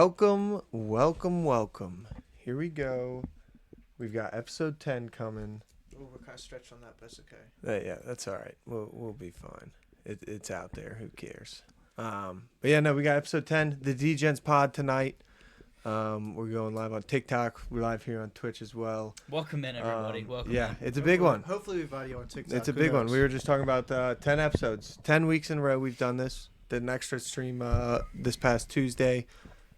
Welcome. Here we go. We've got episode 10 coming. Oh, we're kind of stretched on that, but it's okay. Yeah, that's all right. We'll be fine. It's out there. Who cares? But yeah, no, we got episode 10, the D-Gens pod tonight. We're going live on TikTok. We're live here on Twitch as well. Welcome in, everybody. Welcome Yeah, in. it's a big one. Hopefully we have audio on TikTok. It's a big one. We were just talking about 10 episodes. 10 weeks in a row we've done this. Did an extra stream this past Tuesday.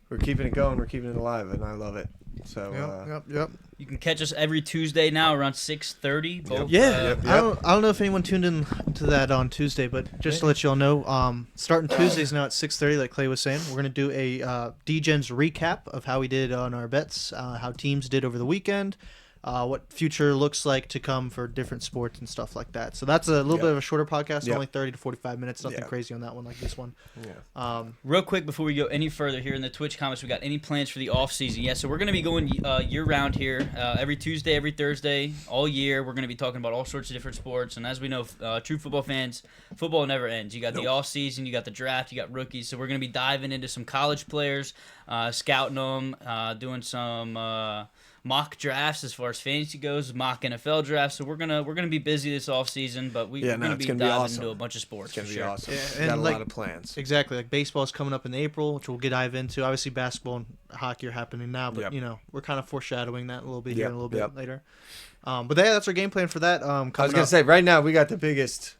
We're keeping it going. We're keeping it alive, and I love it. So Yep. You can catch us every Tuesday now around 6:30. Yep. I don't know if anyone tuned in to that on Tuesday, but just to let you all know, starting Tuesdays now at 6:30, like Clay was saying, we're gonna do a D-Gens recap of how we did on our bets, how teams did over the weekend, what future looks like to come for different sports and stuff like that. So that's a little bit of a shorter podcast, only 30 to 45 minutes, nothing crazy on that one like this one. Yeah. Real quick before we go any further here in the Twitch comments, we got any plans for the off season? Yeah, so we're gonna be going year round here, every Tuesday, every Thursday, all year. We're gonna be talking about all sorts of different sports, and as we know, true football fans, football never ends. You got the off season, you got the draft, you got rookies. So we're gonna be diving into some college players, scouting them, doing some mock drafts as far as fantasy goes, mock NFL drafts. So we're gonna be busy this off season, but we're gonna be diving into a bunch of sports. It's gonna be awesome. Yeah, We got and a like- lot of plans. Exactly, like baseball's coming up in April, which we'll dive into. Obviously, basketball and hockey are happening now, but we're kind of foreshadowing that a little bit here and a little bit later. But yeah, that's our game plan for that. I was gonna say right now we got the biggest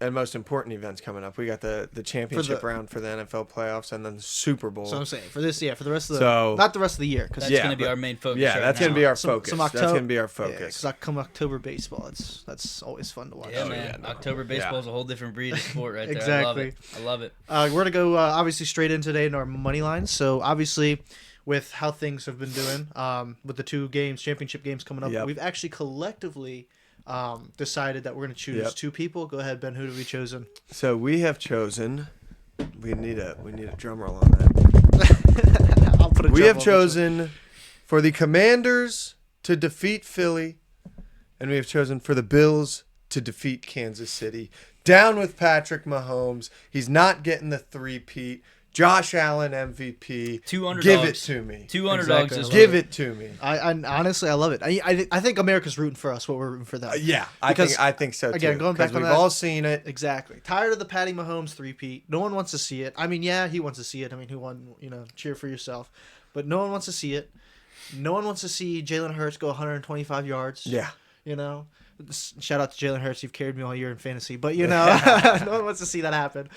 and most important events coming up. We got the championship round for the NFL playoffs, and then the Super Bowl. So I'm saying for the rest of the So- not the rest of the year, because That's gonna be our main focus. Yeah, right that's now. gonna be our Some focus. October- That's gonna be our Yeah, focus. because come October baseball, that's always fun to watch. Yeah, Oh, man. yeah, no. October baseball is a whole different breed of sport right there. Exactly. I love it. We're gonna go obviously straight in today in our money lines. So obviously, with how things have been doing, with the two championship games coming up, we've actually collectively decided that we're gonna choose two people. Go ahead, Ben. Who have we chosen? So we have chosen. We need a drum roll on that. I'll put a We drum have on chosen for the Commanders to defeat Philly, and we have chosen for the Bills to defeat Kansas City. Down with Patrick Mahomes. He's not getting the three-peat. Josh Allen MVP. Two underdogs. Give it to me. Two underdogs. Exactly. This Give week. it to me. I honestly I love it. I think America's rooting for us. What we're rooting for them. Yeah, Because, I think so too. again, going back 'cause on we've that- all seen it. Exactly. Tired of the Patty Mahomes three-peat. No one wants to see it. I mean, yeah, he wants to see it. I mean, who won? Cheer for yourself. But no one wants to see it. No one wants to see Jalen Hurts go 125 yards. Yeah. Shout out to Jalen Hurts. You've carried me all year in fantasy. But, no one wants to see that happen.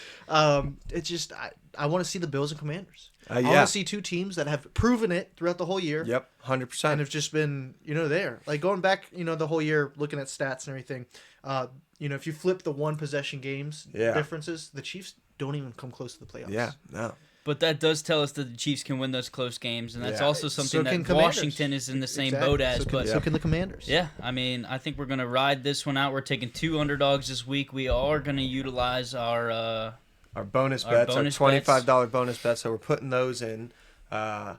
It's just, I want to see the Bills and Commanders. I want to see two teams that have proven it throughout the whole year. Yep, 100%. And have just been, there. Like, going back, the whole year, looking at stats and everything, if you flip the one possession games differences, the Chiefs don't even come close to the playoffs. Yeah, no. But that does tell us that the Chiefs can win those close games, and that's also something So can that Commanders. Washington is in the same Exactly. boat as. So can the Commanders. Yeah, I mean, I think we're going to ride this one out. We're taking two underdogs this week. We are going to utilize our bonus Our bets, bonus our $25 bonus bets. So we're putting those in, and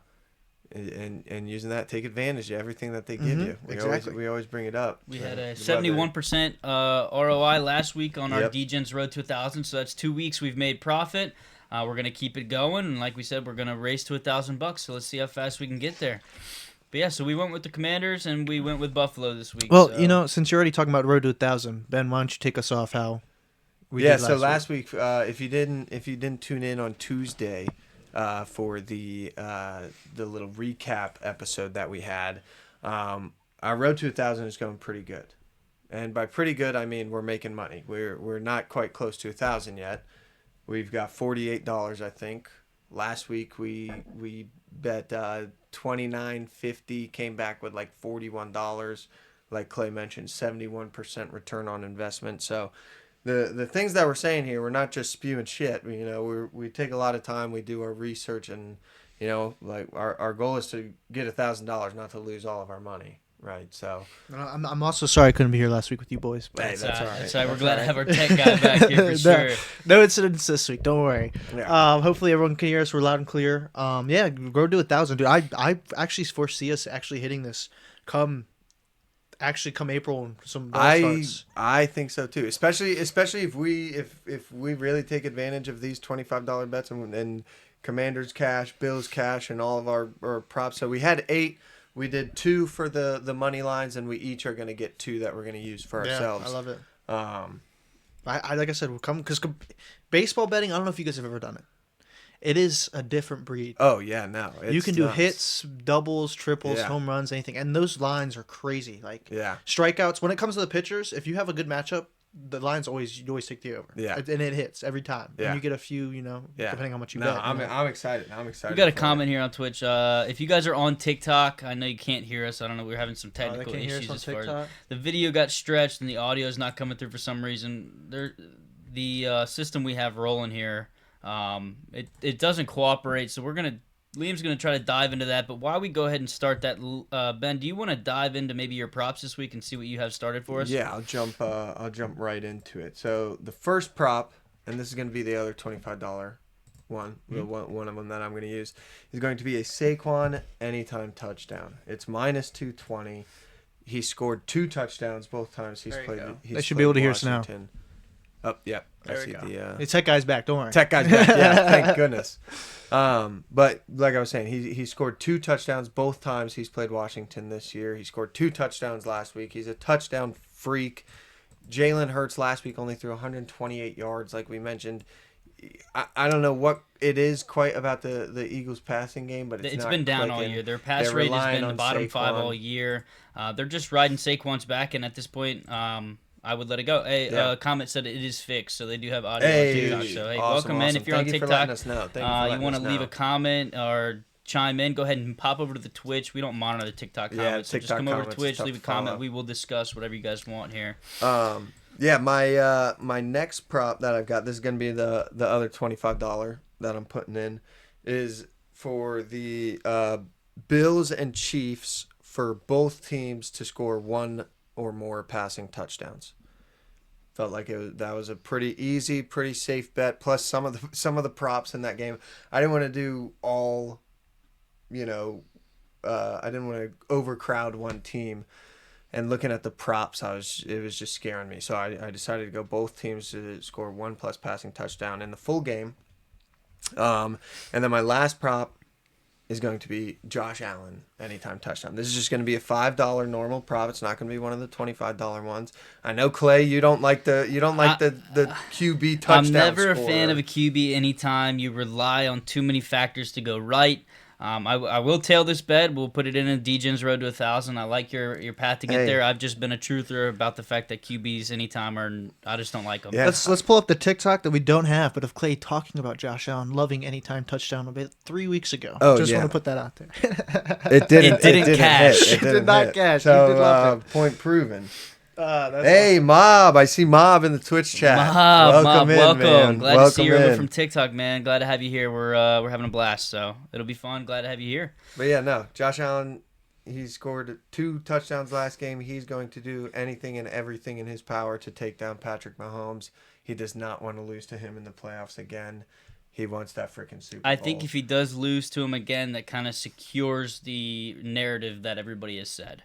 using that, take advantage of everything that they give you. We always bring it up. We had a 71% ROI last week on our D-Gens Road to 1,000, so that's 2 weeks we've made profit. We're going to keep it going, and like we said, we're going to race to $1,000, so let's see how fast we can get there. But yeah, so we went with the Commanders, and we went with Buffalo this week. Well, so. Since you're already talking about Road to 1,000, Ben, why don't you take us off how we did last week, if you didn't tune in on Tuesday for the little recap episode that we had, our Road to 1,000 is going pretty good. And by pretty good, I mean we're making money. We're not quite close to 1,000 yet. We've got $48, I think. Last week we bet $29.50, came back with like $41. Like Clay mentioned, 71% return on investment. So the things that we're saying here, we're not just spewing shit. We take a lot of time. We do our research, and like our goal is to get $1,000, not to lose all of our money. Right, so I'm also sorry I couldn't be here last week with you boys. But hey, that's all right. That's all right. We're glad to have our tech guy back here for sure. No incidents this week. Don't worry. Yeah. Hopefully everyone can hear us. We're loud and clear. Road to 1,000, dude. I actually foresee us actually hitting this come April and some starts. I think so too. Especially if we really take advantage of these $25 bets and Commanders cash, Bills cash, and all of our props. So we had 8. We did 2 for the money lines, and we each are going to get 2 that we're going to use for ourselves. I love it. Um, I like I said, we'll come because baseball betting. I don't know if you guys have ever done it. It is a different breed. oh yeah, no, You can do nuts. hits, doubles, triples, Yeah. home runs, anything, and those lines are crazy. Like Yeah, strikeouts. When it comes to the pitchers, if you have a good matchup, the lines you always take the over. Yeah. And it hits every time. Yeah. And you get a few, yeah. depending on how much you No, bet. I'm excited. I'm excited. We got a for it. comment here on Twitch. If you guys are on TikTok, I know you can't hear us. I don't know. We're having some They technical can't hear us issues on as far as TikTok. the video got stretched and the audio is not coming through for some reason. The system we have rolling here, it doesn't cooperate. So Liam's gonna try to dive into that. But while we go ahead and start that, Ben, do you want to dive into maybe your props this week and see what you have started for us? Yeah, I'll jump right into it. So the first prop, and this is going to be the other $25 one, the one of them that I'm going to use, is going to be a Saquon anytime touchdown. It's minus 220. He scored 2 touchdowns both times he's There you played. go. He's They should played be able to hear us now. Washington. Oh, yeah. There I we see go. the The tech guy's back. Don't worry. tech guy's back. Yeah, thank goodness. But like I was saying, he scored 2 touchdowns both times he's played Washington this year. He scored 2 touchdowns last week. He's a touchdown freak. Jalen Hurts last week only threw 128 yards, like we mentioned. I don't know what it is quite about the Eagles passing game, but it's not been down clicking. all year. Their pass They're rate has relying been the on bottom 5 Saquon. all year. They're just riding Saquon's back, and at this point, I would let it go. Hey, Yeah. comment said it is fixed, so they do have audio Hey, on TikTok. So hey, awesome, welcome in. awesome. If you're Thank on you for TikTok, letting us know. Thank you for you letting want to us leave know. a comment or chime in, go ahead and pop over to the Twitch. We don't monitor the TikTok Yeah, comments, so just TikTok come over to comments is Twitch, tough leave a to follow. comment. We will discuss whatever you guys want here. Yeah, my next prop that I've got, this is going to be the other $25 that I'm putting in, is for the Bills and Chiefs for both teams to score 1 or more passing touchdowns. Felt like that was a pretty easy, pretty safe bet. Plus some of the props in that game, I didn't want to do all, I didn't want to overcrowd one team. And looking at the props, it was just scaring me. So I decided to go both teams to score 1+ passing touchdown in the full game. And then my last prop is going to be Josh Allen anytime touchdown. This is just going to be a $5 normal prop. It's not going to be one of the $25 ones. I know, Clay, you don't like the QB touchdown. I'm never a scorer. fan of a QB anytime you rely on too many factors to go right. I will tail this bet. We'll put it in a DGen's Road to 1,000. I like your path to get Hey. there. I've just been a truther about the fact that QBs anytime I just don't like them. Yeah. Let's pull up the TikTok that we don't have, but of Clay talking about Josh Allen loving anytime touchdown about 3 weeks ago. Oh, Just yeah. want to put that out there. It didn't cash. hit. It did not hit. cash. So You did love it. point proven. That's Hey, Mob! I see Mob in the Twitch chat. Mob, welcome. Man. Glad to see you Welcome over in. from TikTok, man. Glad to have you here. We're having a blast, so it'll be fun. Glad to have you here. But yeah, no, Josh Allen, he scored 2 touchdowns last game. He's going to do anything and everything in his power to take down Patrick Mahomes. He does not want to lose to him in the playoffs again. He wants that freaking Super Bowl. I think if he does lose to him again, that kind of secures the narrative that everybody has said.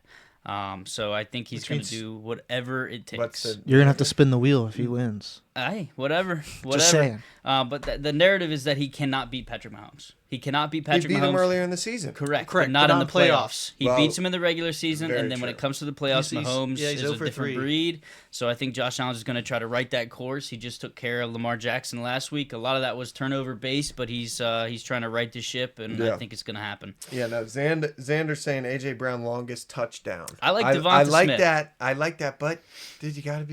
So I think he's Which going to means- do whatever it What's takes. the- You're gonna have to spin the wheel if he wins. Hey, whatever. Just saying. But the narrative is that he cannot beat Patrick Mahomes. He cannot beat He Patrick beat Mahomes. him earlier in the season. Correct, Correct, but not but in not the playoffs. He Well, beats him in the regular season, very and then when true. it comes to the playoffs, He's- Mahomes he's is 0 a for different 3. breed. So I think Josh Allen is going to try to right that course. He just took care of Lamar Jackson last week. A lot of that was turnover based, but he's trying to right the ship, and Yeah. I think it's going to happen. Yeah, no, Xander's saying AJ Brown longest touchdown. I like I Devonta like Smith. that. I like that, but dude, you gotta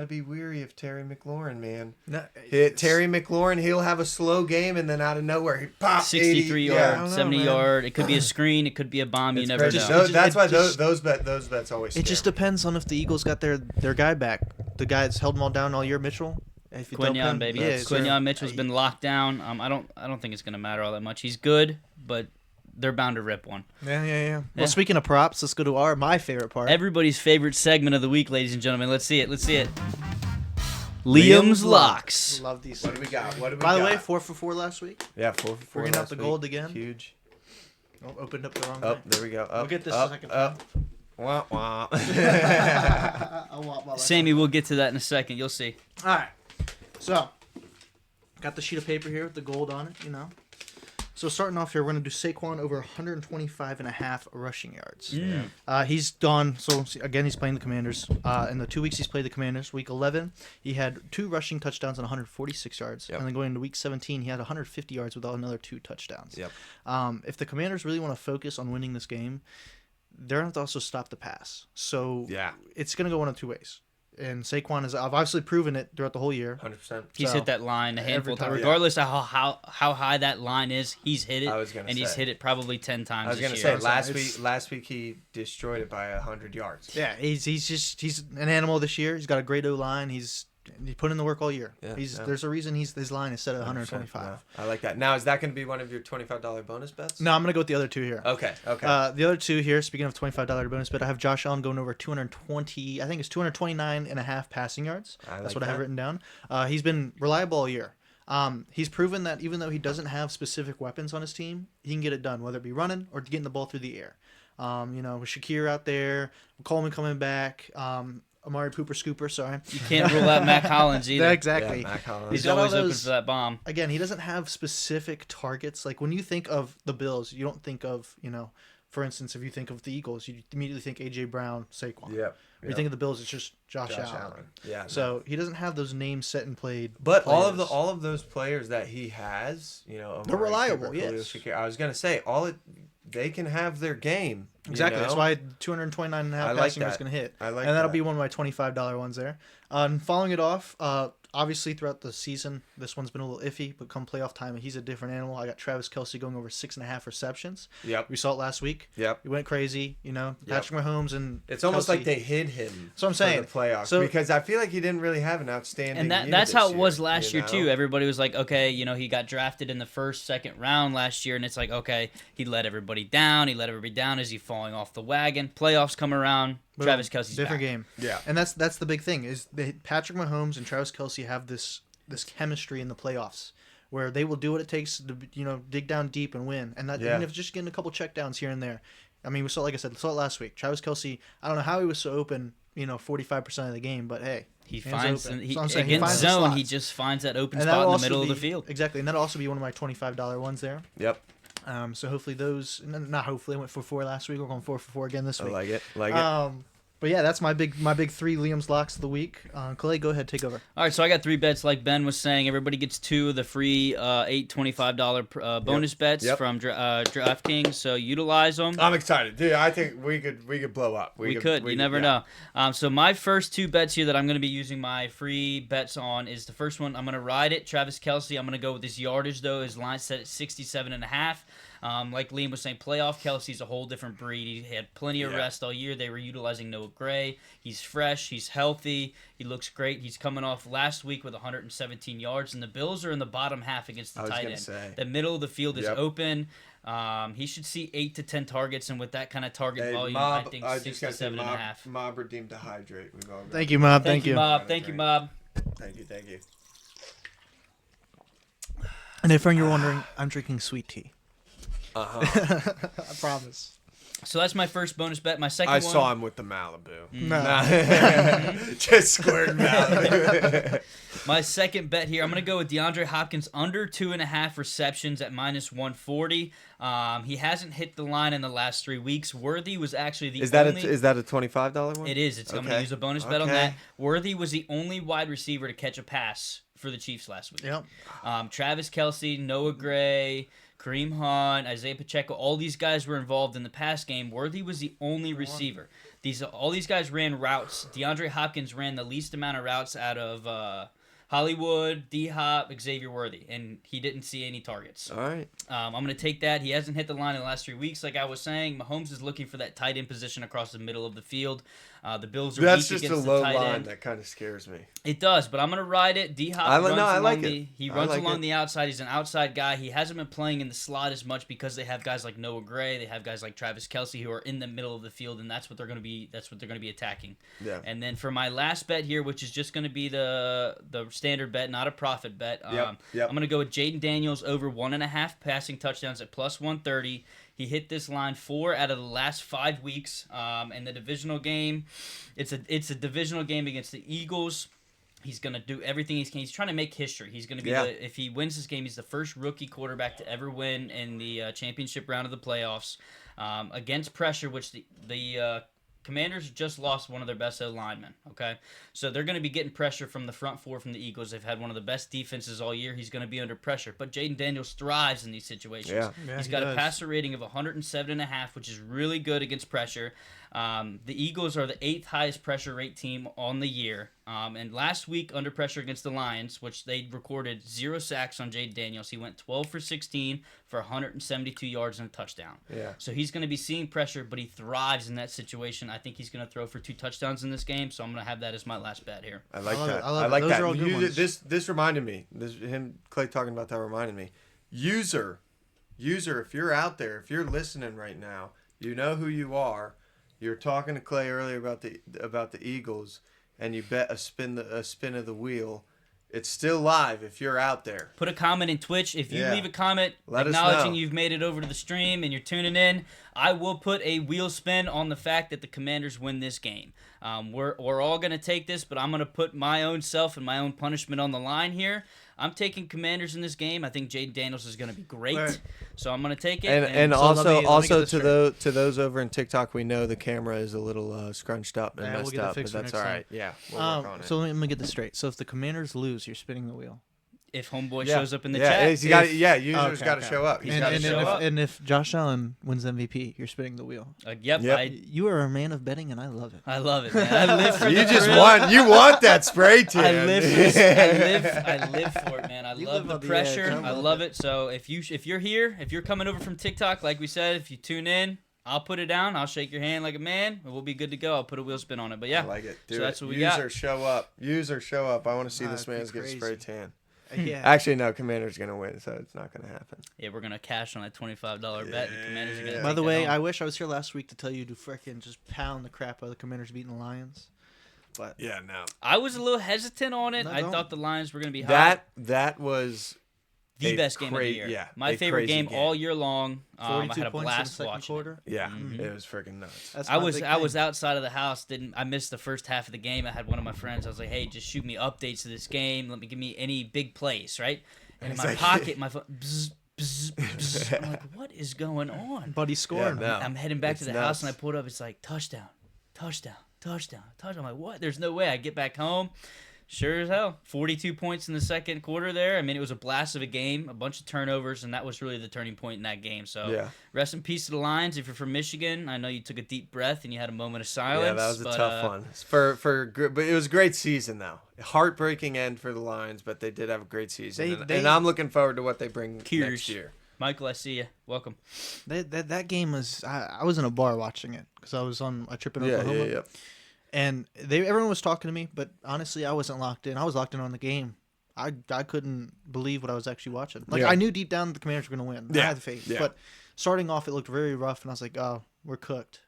be weary of Terry McLaurin, man. No, Terry McLaurin, he'll have a slow game and then out of nowhere he pops 63 80, yard, I don't know, 70 man. yard. It could be a screen. It could be a bomb. You It's never crazy. know. Just- That's why it just- those bets always. It just scare me. depends on if the Eagles got their guy back. The guy that's held them all down all year, Mitchell. If you dump Quinyon, him- baby. Yeah, it's- Quinyon Mitchell's been locked down. I don't think it's going to matter all that much. He's good, but they're bound to rip one. Yeah. Yeah. Well, speaking of props, let's go to my favorite part. Everybody's favorite segment of the week, ladies and gentlemen. Let's see it. Liam's Locks. Love these. What do we got? By the way, 4 for 4 last week. Yeah, 4 for 4. Bringing up last the week. gold again. Huge. Oh, opened up the wrong Oh, way. there we go. Up, We'll get this up, a second up. Wah, wah. I want my left. Sammy, we'll get to that in a second. You'll see. All right. So, got the sheet of paper here with the gold on it. So starting off here, we're going to do Saquon over 125.5 rushing yards. Mm. He's gone. So again, he's playing the Commanders. In the 2 weeks he's played the Commanders, week 11, he had 2 rushing touchdowns and 146 yards. Yep. And then going into week 17, he had 150 yards with another 2 touchdowns. Yep. If the Commanders really want to focus on winning this game, they're going to also stop the pass. So it's going to go one of 2 ways. And Saquon has obviously proven it throughout the whole year. 100%. He's So, hit that line a handful of time, times. Regardless of how high that line is, he's hit it. I was gonna he's say. hit it probably 10 times I was this gonna year. say last week he destroyed it by 100 yards. Yeah, he's an animal this year. He's got a great O-line. He's put in the work all year. Yeah, There's a reason his line is set at 125. No, I like that. Now, is that going to be one of your $25 bonus bets? No, I'm gonna go with the other 2 here. Okay. The other 2 here, speaking of $25 bonus bet, I have Josh Allen going over 220. I think it's 229.5 passing yards. That's what I have written down. He's been reliable all year. He's proven that even though he doesn't have specific weapons on his team, he can get it done, whether it be running or getting the ball through the air. With Shakir out there, Coleman coming back, Amari Pooper Scooper, sorry. You can't rule out Mac Hollins either. Exactly. Yeah, Mac Hollins. He's got always all open those- for that bomb. Again, he doesn't have specific targets. Like when you think of the Bills, you don't think of, for instance, if you think of the Eagles, you immediately think A.J. Brown, Saquon. Yep. When you think of the Bills, it's just Josh Allen. Yeah. So he doesn't have those names set and played. But players. all of those players that he has, They're reliable, yes. Shakir, I was gonna say they can have their game. Exactly. That's why 229.5 I like passing that. is going to hit. I like and that'll that. be one of my $25 ones there. And following it off, obviously throughout the season, this one's been a little iffy, but come playoff time, he's a different animal. I got Travis Kelce going over 6.5 receptions. Yep. We saw it last week. Yep. He went crazy, Patrick Mahomes and It's almost Kelce. like they hid him. So I'm saying. For the playoffs So- because I feel like he didn't really have an outstanding. And year that's this how it was year, last you year know? too. Everybody was like, okay, he got drafted in the first, second round last year, and it's like, okay, he let everybody down. He let everybody down. Is he falling off the wagon? Playoffs come around. Boom. Travis Kelce's different back. game. Yeah. And that's the big thing is Patrick Mahomes and Travis Kelce have this chemistry in the playoffs where they will do what it takes to dig down deep and win. And that even if it's just getting a couple checkdowns here and there. I mean, we saw it last week. Travis Kelce, I don't know how he was so open, 45% of the game, but hey, He hands finds open. he, So I'm saying he against finds the zone. slots. He just finds that open And spot that'll in the also middle of be- the field. Exactly, and that'll also be one of my $25 ones there. Yep. So hopefully those, not hopefully, I went for 4 last week. We're going 4 for 4 again this I week. like it. Like it. But yeah, that's my big 3 Liam's locks of the week. Clay, go ahead, take over. All right, so I got 3 bets. Like Ben was saying, everybody gets 2 of the free $8 $25 bonus bets from DraftKings. So utilize them. I'm excited, dude. I think we could blow up. We could. You never know. So my first 2 bets here that I'm going to be using my free bets on is the first one. I'm going to ride it. Travis Kelce. I'm going to go with his yardage, though. His line set at 67.5. Like Liam was saying, playoff Kelsey's a whole different breed. He had plenty of rest all year. They were utilizing Noah Gray. He's fresh. He's healthy. He looks great. He's coming off last week with 117 yards, and the Bills are in the bottom half against the tight end. The middle of the field is open. He should see 8 to 10 targets, and with that kind of target volume, I think 6 to 7.5. Mob redeemed to hydrate. We've all Thank you, Mob. Thank you, Mob. Thank you, Mob. Thank you. And if you're wondering, I'm drinking sweet tea. I promise. So that's my first bonus bet. My second I one. saw him with the Malibu. No. Just squared Malibu. My second bet here, I'm going to go with DeAndre Hopkins under 2.5 receptions at -140. He hasn't hit the line in the last 3 weeks. Worthy was actually the only... Is that a $25 one? It is. I'm going to use a bonus bet on that. Worthy was the only wide receiver to catch a pass for the Chiefs last week. Yep. Travis Kelce, Noah Gray, Kareem Hunt, Isaiah Pacheco, all these guys were involved in the pass game. Worthy was the only receiver. All these guys ran routes. DeAndre Hopkins ran the least amount of routes out of Hollywood, D-Hop, Xavier Worthy, and he didn't see any targets. All right. I'm going to take that. He hasn't hit the line in the last 3 weeks. Like I was saying, Mahomes is looking for that tight end position across the middle of the field. The Bills are That's weak just a against low the tight line end. that kind of scares me. It does, but I'm going to ride it. D-Hop I runs like along it. He I runs like along it. the outside. He's an outside guy. He hasn't been playing in the slot as much because they have guys like Noah Gray. They have guys like Travis Kelce who are in the middle of the field, and that's what they're going to be. That's what they're going to be attacking. Yeah. And then for my last bet here, which is just going to be the standard bet, not a profit bet. Yep. I'm going to go with Jaden Daniels over 1.5 passing touchdowns at +130. He hit this line 4 out of the last 5 weeks. In the divisional game, it's a divisional game against the Eagles. He's going to do everything he can. He's trying to make history. He's going to be if he wins this game, he's the first rookie quarterback to ever win in the championship round of the playoffs against pressure, which the Commanders just lost one of their best linemen, okay? So they're going to be getting pressure from the front four from the Eagles. They've had one of the best defenses all year. He's going to be under pressure. But Jaden Daniels thrives in these situations. Yeah. He's got a passer rating of 107.5, which is really good against pressure. The Eagles are the 8th highest pressure rate team on the year. And last week, under pressure against the Lions, which they recorded 0 sacks on Jaden Daniels, he went 12 for 16 for 172 yards and a touchdown. Yeah. So he's going to be seeing pressure, but he thrives in that situation. I think he's going to throw for 2 touchdowns in this game, so I'm going to have that as my last bet here. I like love that. it. I love I it. like Those that. are all good ones. This reminded me. Clay talking about that reminded me. User, if you're out there, if you're listening right now, you know who you are. You were talking to Clay earlier about the Eagles, and you bet a spin of the wheel. It's still live if you're out there. Put a comment in Twitch. If you leave a comment Let us acknowledging know. you've made it over to the stream and you're tuning in, I will put a wheel spin on the fact that the Commanders win this game. We're all going to take this, but I'm going to put my own self and my own punishment on the line here. I'm taking Commanders in this game. I think Jaden Daniels is going to be great, Right. so I'm going to take it. And so also let me get this to those over in TikTok, we know the camera is a little scrunched up and Yeah, we'll messed get that up, but fixed for that's next all time. right. Yeah, we'll work on it. So let me get this straight. So if the Commanders lose, you're spinning the wheel. If Homeboy shows up in the yeah, chat, user's got to show up. He's gotta show up. And if Josh Allen wins MVP, you're spinning the wheel. Yep. You are a man of betting, and I love it. I love it, man. I live for You the just thrill. want that spray tan. I live for this. I live for it, man. I You love live the on the pressure. edge. I love it. So if you're here, if you're coming over from TikTok, like we said, if you tune in, I'll put it down. I'll shake your hand like a man, and we'll be good to go. I'll put a wheel spin on it. But yeah, I like it. So that's what we got. User show up. I want to see this That'd be man's get crazy. spray tan. Yeah. Actually, no. Commander's gonna win, so it's not gonna happen. Yeah, we're gonna cash on that $25 bet. And Commanders are gonna. By take the that way, home. I wish I was here last week to tell you to frickin' just pound the crap out of the Commanders beating the Lions. But Yeah, no. I was a little hesitant on it. No, I don't. thought the Lions were gonna be hot. That was The a best game of the cra- year. yeah, My a favorite crazy game game. all year long. I 42 had a points in the blast second watching it. quarter. yeah. Mhm. It was freaking nuts. That's I my was big I was thing. outside of the house. I missed the first half of the game. I had one of my friends. I was like, "Hey, just shoot me updates of this game. Give me any big plays, right?" And in He's my like- pocket, my phone. Bzz, bzz, bzz. I'm like, "What is going on?" Buddy scoring. no. I'm heading back It's to the house nuts. and I pulled up. It's like touchdown, touchdown, touchdown, touchdown. I'm like, "What?" There's no way. I get back home. Sure as hell. 42 points in the second quarter there. I mean, it was a blast of a game, a bunch of turnovers, and that was really the turning point in that game. So, Yeah. rest in peace to the Lions. If you're from Michigan, I know you took a deep breath and you had a moment of silence. Yeah, that was a but, tough one. But it was a great season though. Heartbreaking end for the Lions, but they did have a great season, and I'm looking forward to what they bring next Cheers. year. Michael, I see you. Welcome. That game was. I was in a bar watching it because I was on a trip in Yeah, Oklahoma. yeah. And everyone was talking to me, but honestly, I wasn't locked in. I was locked in on the game. I couldn't believe what I was actually watching. Like Yeah. I knew deep down the Commanders were going to win. I Yeah. had the faith. Yeah. But starting off, it looked very rough, and I was like, "Oh, we're cooked."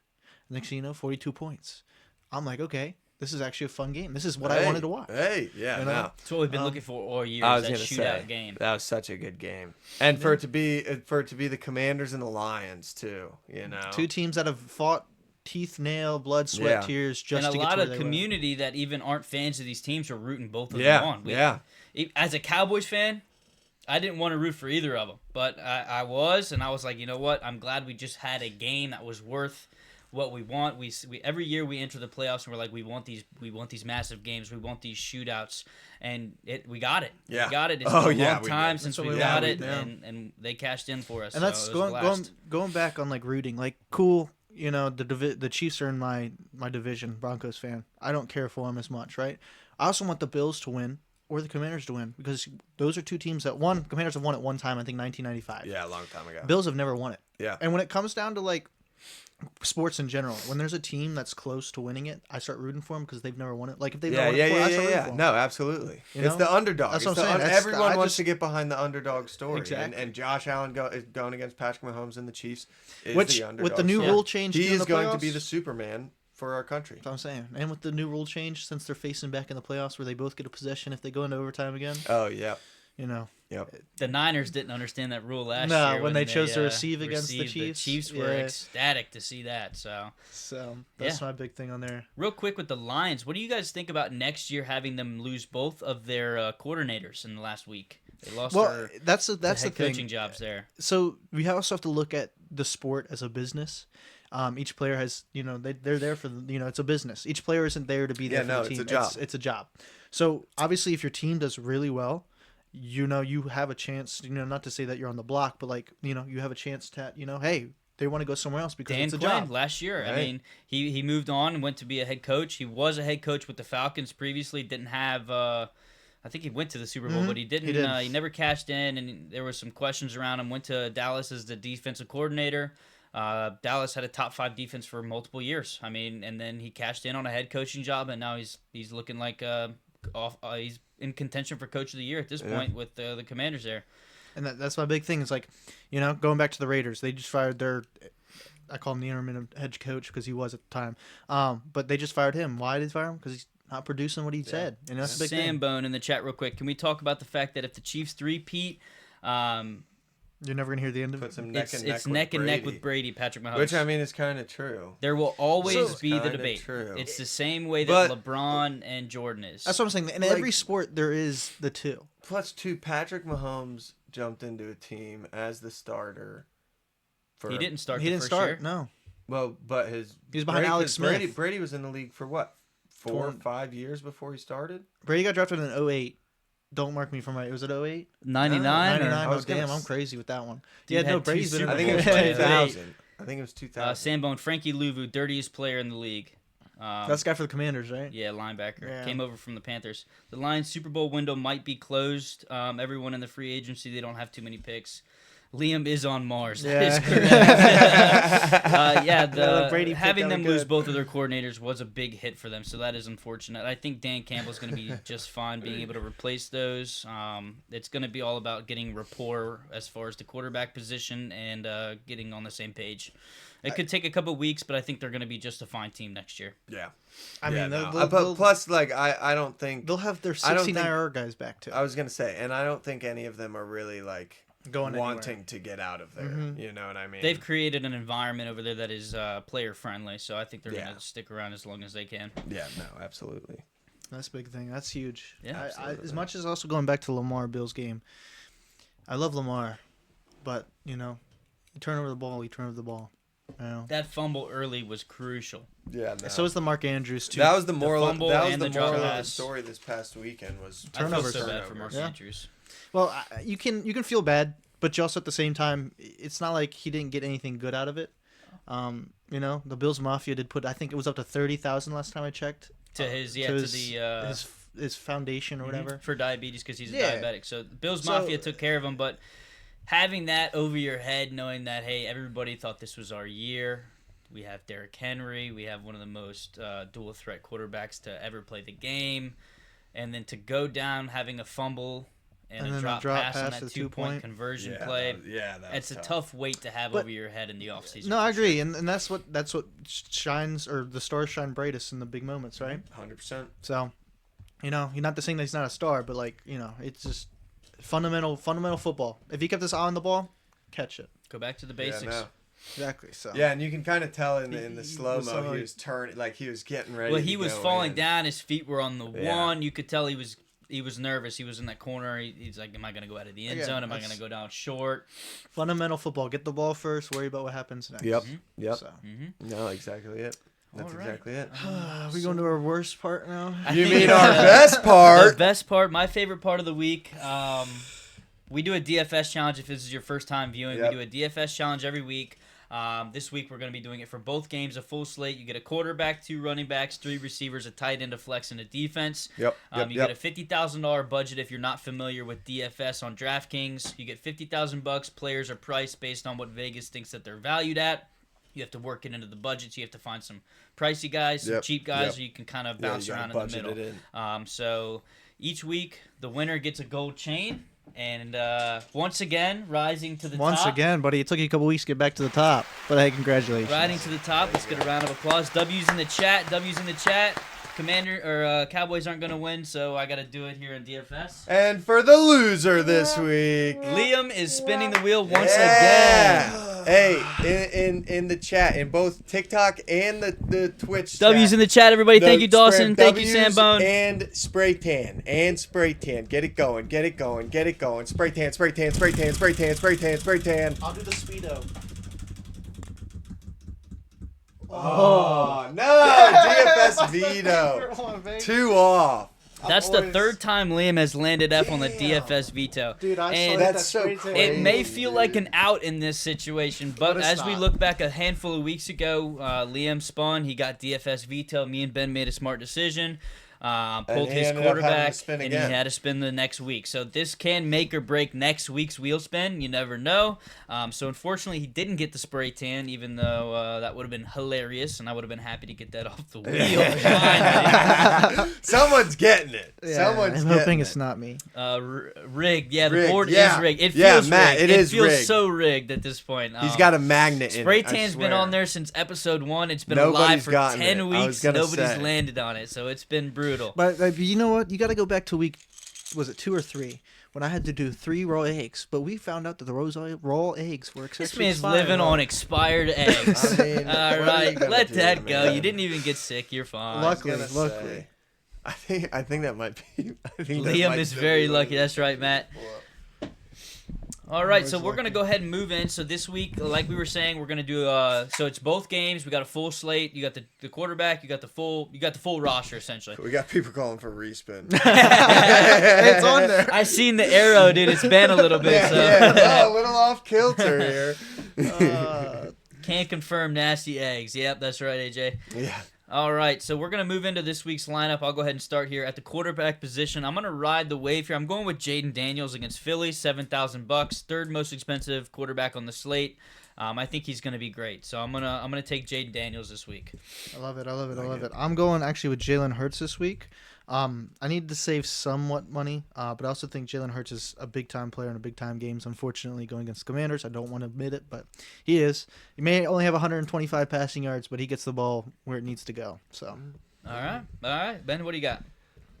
Next thing you know, 42 points. I'm like, "Okay, this is actually a fun game. This is what I wanted to watch." Hey, yeah, You know? no. That's what we've been looking for all year. I Is was that gonna shootout say game. that was such a good game, and for it to be the Commanders and the Lions too. You know, Two teams that have fought teeth, nail, blood, sweat, Yeah. tears just And to a get lot to where of they were. community that even aren't fans of these teams are rooting both of Yeah, them on. yeah. As a Cowboys fan, I didn't want to root for either of them, but I was, and I was like, you know what? I'm glad we just had a game that was worth what we want. We every year we enter the playoffs and we're like, we want these massive games, we want these shootouts, and we got it. Yeah. We got it. It's Oh, been a yeah, long we time did. since That's we what we got wanted. it, Yeah. and they cashed in for us. And so that's it was a blast. going back on like rooting. Like cool, you know, the Chiefs are in my division. Broncos fan. I don't care for them as much, right? I also want the Bills to win or the Commanders to win because those are two teams that won. Commanders have won it one time, I think 1995. Yeah, a long time ago. Bills have never won it. Yeah. And when it comes down to like sports in general, when there's a team that's close to winning it, I start rooting for them because they've never won it. Like if they've Yeah, never won it before, I start rooting for them. No, absolutely. You It's know? the underdog. That's It's what I'm the saying. everyone I wants just- to get behind the underdog story. Exactly. And Josh Allen going against Patrick Mahomes and the Chiefs is Which the underdog with the new story. rule change, he during is the going to playoffs- be the Superman for our country. That's what I'm saying. And with the new rule change, since they're facing back in the playoffs where they both get a possession if they go into overtime again, Oh, yeah. Yep. The Niners didn't understand that rule last No, year when they chose to receive against the received. Chiefs. The Chiefs were Yeah. ecstatic to see that. So That's my big thing on there. real quick with the Lions, what do you guys think about next year having them lose both of their coordinators in the last week? They lost their that's the head thing. coaching jobs there. So we also have to look at the sport as a business. Each player has, they're there for, it's a business. Each player isn't there to be there for the team. it's a job. It's a job. So obviously, if your team does really well, you have a chance. Not to say that you're on the block, but you have a chance to, hey, they want to go somewhere else because Dan it's a Quinn job. last year. Right. I mean, he moved on and went to be a head coach. He was a head coach with the Falcons previously. Didn't have. I think he went to the Super Bowl, but he didn't. He did. He never cashed in, and there were some questions around him. Went to Dallas as the defensive coordinator. Dallas had a top 5 defense for multiple years. I mean, and then he cashed in on a head coaching job, and now he's looking like he's in contention for coach of the year at this point with the Commanders there. And that's my big thing. Is going back to the Raiders, they just fired I call him the interim head coach because he was at the time. But they just fired him. Why did they fire him? Because he's not producing what he said. And that's a big thing. Sambone in the chat real quick. Can we talk about the fact that if the Chiefs three-peat, You're never gonna hear the end of Put it. some neck and neck it's with neck and neck Brady. with Brady, Patrick Mahomes. Which, I mean, is kind of true. There will always be the kinda debate. true. It's the same way that But- LeBron and Jordan is. That's what I'm saying. In Like- every sport, there is the two. Plus, too, Patrick Mahomes jumped into a team as the starter. He didn't start He the didn't first start. year. No. Well, but He was behind Alex Smith. Brady was in the league for what? 4 or Four- 5 years before he started? Brady got drafted in 08. Don't mark me for my. Was it 08? 99? 99. I Oh, was gonna damn, I'm s- crazy with that one. Dude Yeah, no, had two Brady's been in Super I think it was Bowls. the 2000. I think it was 2000. Sambone, Frankie Louvu, dirtiest player in the league. That's the guy for the Commanders, right? Yeah, linebacker. Yeah. Came over from the Panthers. The Lions Super Bowl window might be closed. Everyone in the free agency, they don't have too many picks. Liam is on Mars. That is correct. Brady pick, having that them was lose good. both of their coordinators was a big hit for them, so that is unfortunate. I think Dan Campbell's going to be just fine being able to replace those. It's going to be all about getting rapport as far as the quarterback position and getting on the same page. It could take a couple weeks, but I think they're going to be just a fine team next year. Yeah. I mean, no. they'll, Plus, I don't think... they'll have their I don't 69 think- IR guys back too. I was going to say, and I don't think any of them are really, Going wanting anywhere. to get out of there. Mhm. You know what I mean? They've created an environment over there that is player friendly, so I think they're Yeah. going to stick around as long as they can. Yeah, no, absolutely. That's a big thing. That's huge. Yeah, absolutely. As much as also going back to Lamar Bill's game, I love Lamar, but you turn over the ball, you turn over the ball. That fumble early was crucial. Yeah, no. So is the Mark Andrews too. That was the moral. fumble That was and the the drop moral of the pass. story this past weekend was Turnovers. I feel so bad for Mark Yeah. Andrews. Well, you can feel bad, but you also at the same time, it's not like he didn't get anything good out of it. The Bills Mafia did put. I think it was up to 30,000 last time I checked. To his his foundation or whatever. for diabetes because he's a Yeah. diabetic. So Bills So- Mafia took care of him, but having that over your head, knowing that hey, everybody thought this was our year. We have Derrick Henry. We have one of the most dual threat quarterbacks to ever play the game, and then to go down having a fumble and And a then drop pass on that the 2-point 2-point. conversion Yeah, play. that It's was a tough. tough weight to have But- over your head in the offseason. No, I for agree, sure. and that's what shines, or the stars shine brightest in the big moments, right? 100%. So, you're not to saying that he's not a star, but it's just fundamental football. If he kept his eye on the ball, catch it. Go back to the basics. Yeah, no. Exactly. So Yeah, and you can kind of tell in the He slow was mo so- he was turning, he was getting ready. Well, to he was go falling in. down. His feet were on the Yeah. one. You could tell he was nervous. He was in that corner. He's like, "Am I going to go out of the end Again, zone? Am I that's- going to go down short?" fundamental football. Get the ball first. Worry about what happens next. Yep. Mhm. Yep. So. No, exactly it. That's All right. exactly it. Are we going to our worst part now? I You think mean our best The part? best part, my favorite part of the week. We do a DFS challenge if this is your first time viewing. Yep. We do a DFS challenge every week. This week we're going to be doing it for both games, a full slate. You get a quarterback, 2 running backs, 3 receivers, a tight end, a flex, and a defense. Yep. You get a $50,000 budget if you're not familiar with DFS on DraftKings. You get $50,000. Players are priced based on what Vegas thinks that they're valued at. You have to work it into the budget. So you have to find some pricey guys, some Yep. cheap guys, Yep. so you can kind of Yeah, bounce you gotta around in the budget middle. it in. So each week, the winner gets a gold chain. And once again, rising to the Once top. again, buddy, it took you a couple weeks to get back to the top, but hey, congratulations. Riding to the top. Let's get a round of applause. W's in the chat. Cowboys aren't gonna win, so I gotta do it here in DFS. And for the loser this week, Liam is spinning the wheel once yeah. again. Hey, in the chat, in both TikTok and the Twitch W's chat, in the chat, everybody. Thank you, Dawson. Thank you, W's Sambone. And spray tan. Get it going. Spray tan. I'll do the speedo. Oh, no. DFS veto. 2 off. That's the third time Liam has landed F on the DFS veto. Dude, I And saw that's so crazy. it may feel like an out in this situation, but it's as we not. look back a handful of weeks ago, Liam spun. He got DFS veto. Me and Ben made a smart decision. Pulled he his ended up having to quarterback, spin and again. he had to spin the next week. So this can make or break next week's wheel spin. You never know. So unfortunately, he didn't get the spray tan, even though that would have been hilarious, and I would have been happy to get that off the wheel. Finally. Someone's getting it. Yeah, Someone's I'm getting hoping it. it's not me. Rigged. Yeah, the Rigged, board yeah. is rigged. It Yeah, feels Matt, rigged. it is feels rigged. so rigged at this point. He's got a magnet in Spray it, I tan's been swear. on there since episode 1. It's been Nobody's alive for gotten 10 it. I was weeks. gonna Nobody's say. landed on it, so it's been brutal. But you know what? You got to go back to week, was it 2 or 3, when I had to do 3 raw eggs. But we found out that the raw eggs were This exceptionally man's expired. living on expired eggs. I mean, All what are you right, gonna let do, that go. man? You didn't even get sick. You're fine. Luckily, gonna luckily. say. I think that might be. I think that Liam might is still very be what lucky. it That's is. right, Matt. All right, so we're gonna go ahead and move in. So this week, like we were saying, we're gonna do. So it's both games. We got a full slate. You got the quarterback. You got the full roster essentially. We got people calling for respin. It's on there. I seen the arrow, dude. It's been a little bit. So. Yeah, a little off kilter here. Can't confirm nasty eggs. Yep, that's right, AJ. Yeah. All right, so we're going to move into this week's lineup. I'll go ahead and start here at the quarterback position. I'm going to ride the wave here. I'm going with Jaden Daniels against Philly, $7,000, third most expensive quarterback on the slate. I think he's going to be great. So I'm gonna take Jaden Daniels this week. I love it. I'm going actually with Jalen Hurts this week. I need to save somewhat money, but I also think Jalen Hurts is a big-time player in a big-time games. Unfortunately, going against Commanders, I don't want to admit it, but he is. He may only have 125 passing yards, but he gets the ball where it needs to go. So, All right, Ben, what do you got?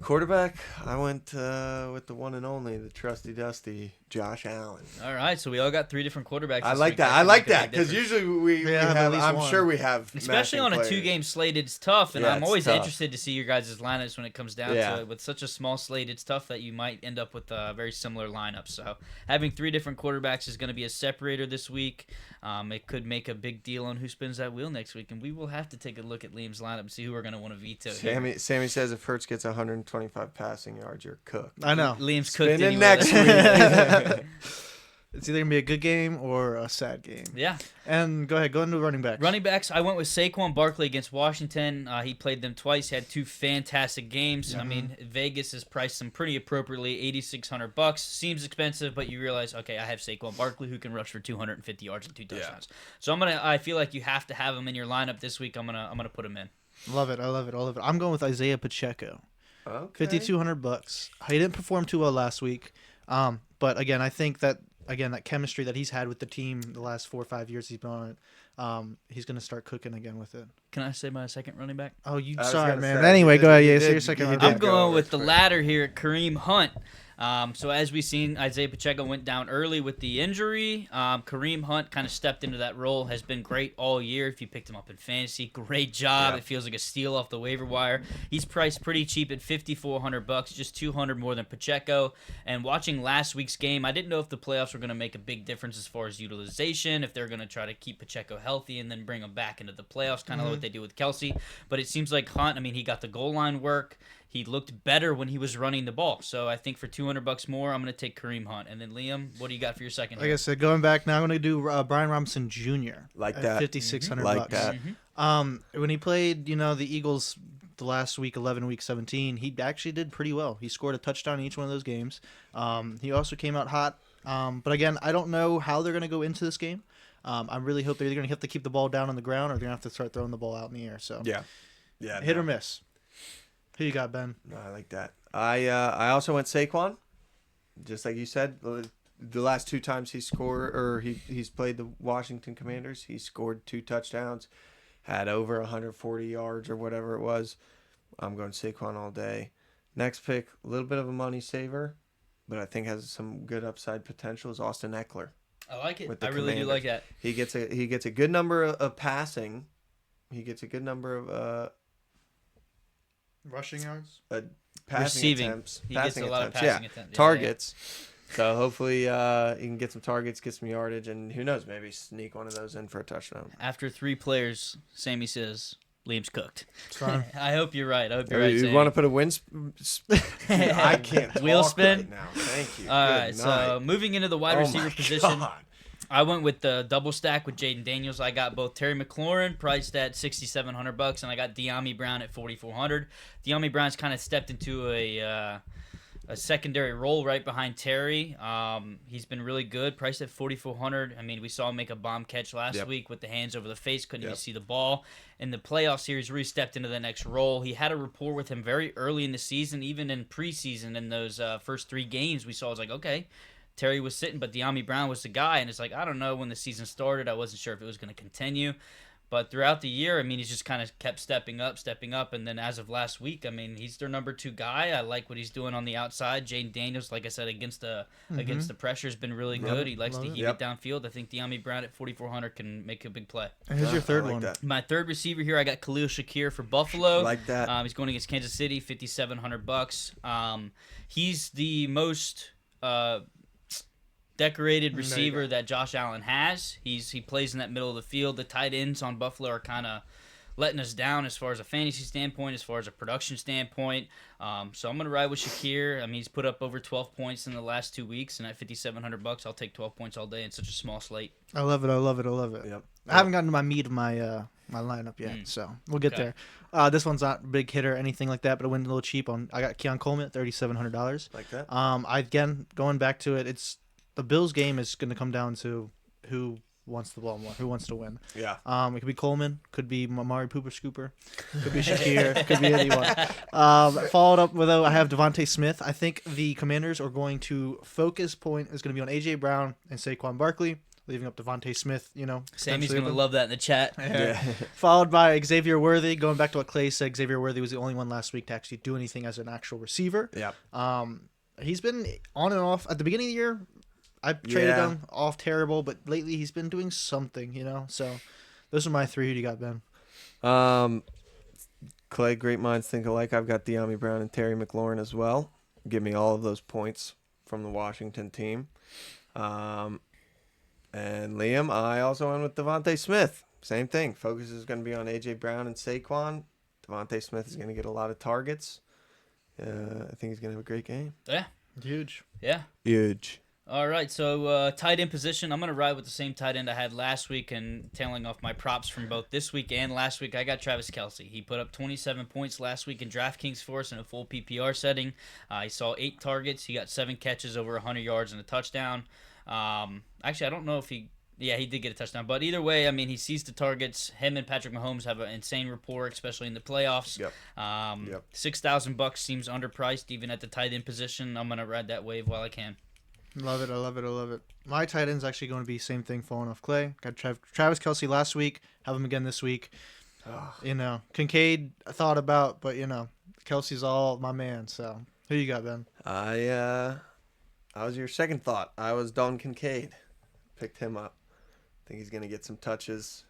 Quarterback, I went with the one and only, the trusty dusty Josh Allen. All right, so we all got 3 different quarterbacks. I this like week. that. I can like make a that big because difference. usually we have at have. least I'm one. sure we have. Especially matching on a players. 2-game slate, it's tough, and Yeah, I'm it's always tough. interested to see your guys' lineups when it comes down Yeah. to it. With such a small slate, it's tough that you might end up with a very similar lineup. So having 3 different quarterbacks is going to be a separator this week. It could make a big deal on who spins that wheel next week, and we will have to take a look at Liam's lineup and see who we're going to want to veto. here. Sammy says if Hurts gets 125 passing yards, you're cooked. I know. Liam's cooked Spin it anyway. next week. It's either going to be a good game or a sad game. Yeah. And go ahead, go into running backs. Running backs, I went with Saquon Barkley against Washington. He played them twice. He had 2 fantastic games. I mean, Vegas has priced him pretty appropriately, $8,600. Seems expensive, but you realize, okay, I have Saquon Barkley who can rush for 250 yards and 2 touchdowns. So I feel like you have to have him in your lineup this week. I'm gonna put him in. Love it. I love it. I'm going with Isaiah Pacheco. Okay. $5,200. He didn't perform too well last week. But again, I think that chemistry that he's had with the team the last 4 or 5 years he's been on it, he's going to start cooking again with it. Can I say my second running back? Oh, you I was sorry, gonna man. say, Anyway, you go ahead. did- Yeah, you say did- your second you running did I'm back. go going over with the quick. ladder here, Kareem Hunt. So as we seen, Isaiah Pacheco went down early with the injury. Kareem Hunt kind of stepped into that role, has been great all year. If you picked him up in fantasy, great job. Yeah. It feels like a steal off the waiver wire. He's priced pretty cheap at $5,400, just $200 more than Pacheco. And watching last week's game, I didn't know if the playoffs were going to make a big difference as far as utilization, if they're going to try to keep Pacheco healthy and then bring him back into the playoffs, kind of like what they do with Kelsey. But it seems like Hunt, I mean, he got the goal line work. He looked better when he was running the ball. So I think for $200 more, I'm going to take Kareem Hunt. And then Liam, what do you got for your second? Like I said, going back now, I'm going to do Brian Robinson Jr. Like at that. $5,600. Like that. When he played, the Eagles the last week, 11, week 17, he actually did pretty well. He scored a touchdown in each one of those games. He also came out hot. But again, I don't know how they're going to go into this game. I really hope they're either going to have to keep the ball down on the ground or they're going to have to start throwing the ball out in the air. So Yeah. hit or miss. Who you got, Ben? No, I like that. I also went Saquon, just like you said. The last 2 times he scored, or he's played the Washington Commanders, he scored 2 touchdowns, had over 140 yards or whatever it was. I'm going Saquon all day. Next pick, a little bit of a money saver, but I think has some good upside potential, is Austin Eckler. I like it. With the I really do like that. He gets a good number of passing. He gets a good number of Rushing yards? passing Receiving. attempts. He passing gets a lot attempts. of passing Yeah. attempts. Targets. So hopefully he can get some targets, get some yardage, and who knows, maybe sneak one of those in for a touchdown. After 3 players, Sammy says Liam's cooked. It's fine. I hope you're right. I hope you're right, You Sammy. want to put a I can't talk Wheel spin? right now. Thank you. All Good right, so night. moving into the wide Oh receiver my position, God. I went with the double stack with Jaden Daniels. I got both Terry McLaurin priced at $6,700, and I got De'Ami Brown at $4,400. De'Ami Brown's kind of stepped into a secondary role right behind Terry. He's been really good, priced at $4,400. I mean, we saw him make a bomb catch last week with the hands over the face, couldn't even see the ball. In the playoff series, really stepped into the next role. He had a rapport with him very early in the season, even in preseason. In those first 3 games, we saw it was like, okay, Terry was sitting, but De'Ami Brown was the guy. And it's like, I don't know, when the season started, I wasn't sure if it was going to continue. But throughout the year, I mean, he's just kind of kept stepping up. And then as of last week, I mean, he's their number 2 guy. I like what he's doing on the outside. Jaden Daniels, like I said, against the pressure has been really good. He likes to heave it downfield. I think De'Ami Brown at $4,400 can make a big play. And who's your third one? That. My third receiver here, I got Khalil Shakir for Buffalo. Like that. He's going against Kansas City, $5,700. He's the most decorated receiver that Josh Allen has. He plays in that middle of the field. The tight ends on Buffalo are kind of letting us down as far as a fantasy standpoint, as far as a production standpoint. So I'm going to ride with Shakir. I mean, he's put up over 12 points in the last 2 weeks, and at $5,700, I'll take 12 points all day in such a small slate. I love it. Yep. I haven't gotten to my meat of my my lineup yet, so we'll get there. This one's not a big hitter or anything like that, but it went a little cheap. I got Keon Coleman at $3,700. Like that. Again, going back to it, it's the Bills game is going to come down to who wants the ball more, who wants to win. Yeah. It could be Coleman, could be Amari Pooper Scooper, could be Shakir, could be anyone. Followed up with I have Devontae Smith. I think the Commanders are going to focus point is going to be on AJ Brown and Saquon Barkley, leaving up Devontae Smith. Sammy's going to love that in the chat. Yeah. Followed by Xavier Worthy. Going back to what Clay said, Xavier Worthy was the only one last week to actually do anything as an actual receiver. Yeah. He's been on and off at the beginning of the year. I traded him off terrible, but lately he's been doing something, So those are my 3. Who do you got, Ben? Clay, great minds think alike. I've got De'Ami Brown and Terry McLaurin as well. Give me all of those points from the Washington team. And Liam, I also went with Devontae Smith. Same thing. Focus is going to be on AJ Brown and Saquon. Devontae Smith is going to get a lot of targets. I think he's going to have a great game. Yeah. Huge. Yeah. Huge. All right, so tight end position. I'm going to ride with the same tight end I had last week and tailing off my props from both this week and last week. I got Travis Kelce. He put up 27 points last week in DraftKings for us in a full PPR setting. He saw 8 targets. He got 7 catches, over 100 yards and a touchdown. Actually, I don't know if he did get a touchdown. But either way, I mean, he sees the targets. Him and Patrick Mahomes have an insane rapport, especially in the playoffs. Yep. $6,000 seems underpriced even at the tight end position. I'm going to ride that wave while I can. Love it. I love it. My tight end's actually going to be same thing, falling off Clay. Got Travis Kelce last week. Have him again this week. Kincaid I thought about, but Kelsey's all my man. So who you got, Ben? I was your second thought. I was Don Kincaid. Picked him up. I think he's going to get some touches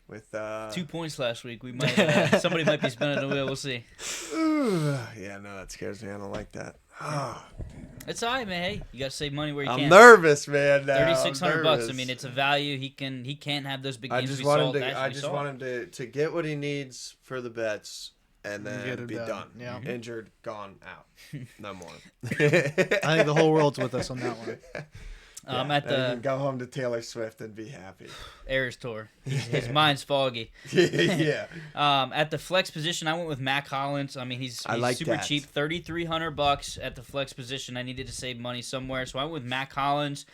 with 2 points last week. We might somebody might be spinning the wheel. We'll see. Yeah, no, that scares me. I don't like that. It's all right, man. Hey, you got to save money where you can. I'm nervous, man. Now. $3,600. I mean, it's a value. He can't have those big games. I just want him to get what he needs for the bets and then be done. Yeah. Injured, gone, out. No more. I think the whole world's with us on that one. At the go home to Taylor Swift and be happy. Eras tour. His mind's foggy. Yeah. At the flex position, I went with Mac Hollins. I mean, he's super cheap, $3,300 at the flex position. I needed to save money somewhere, so I went with Mac Hollins.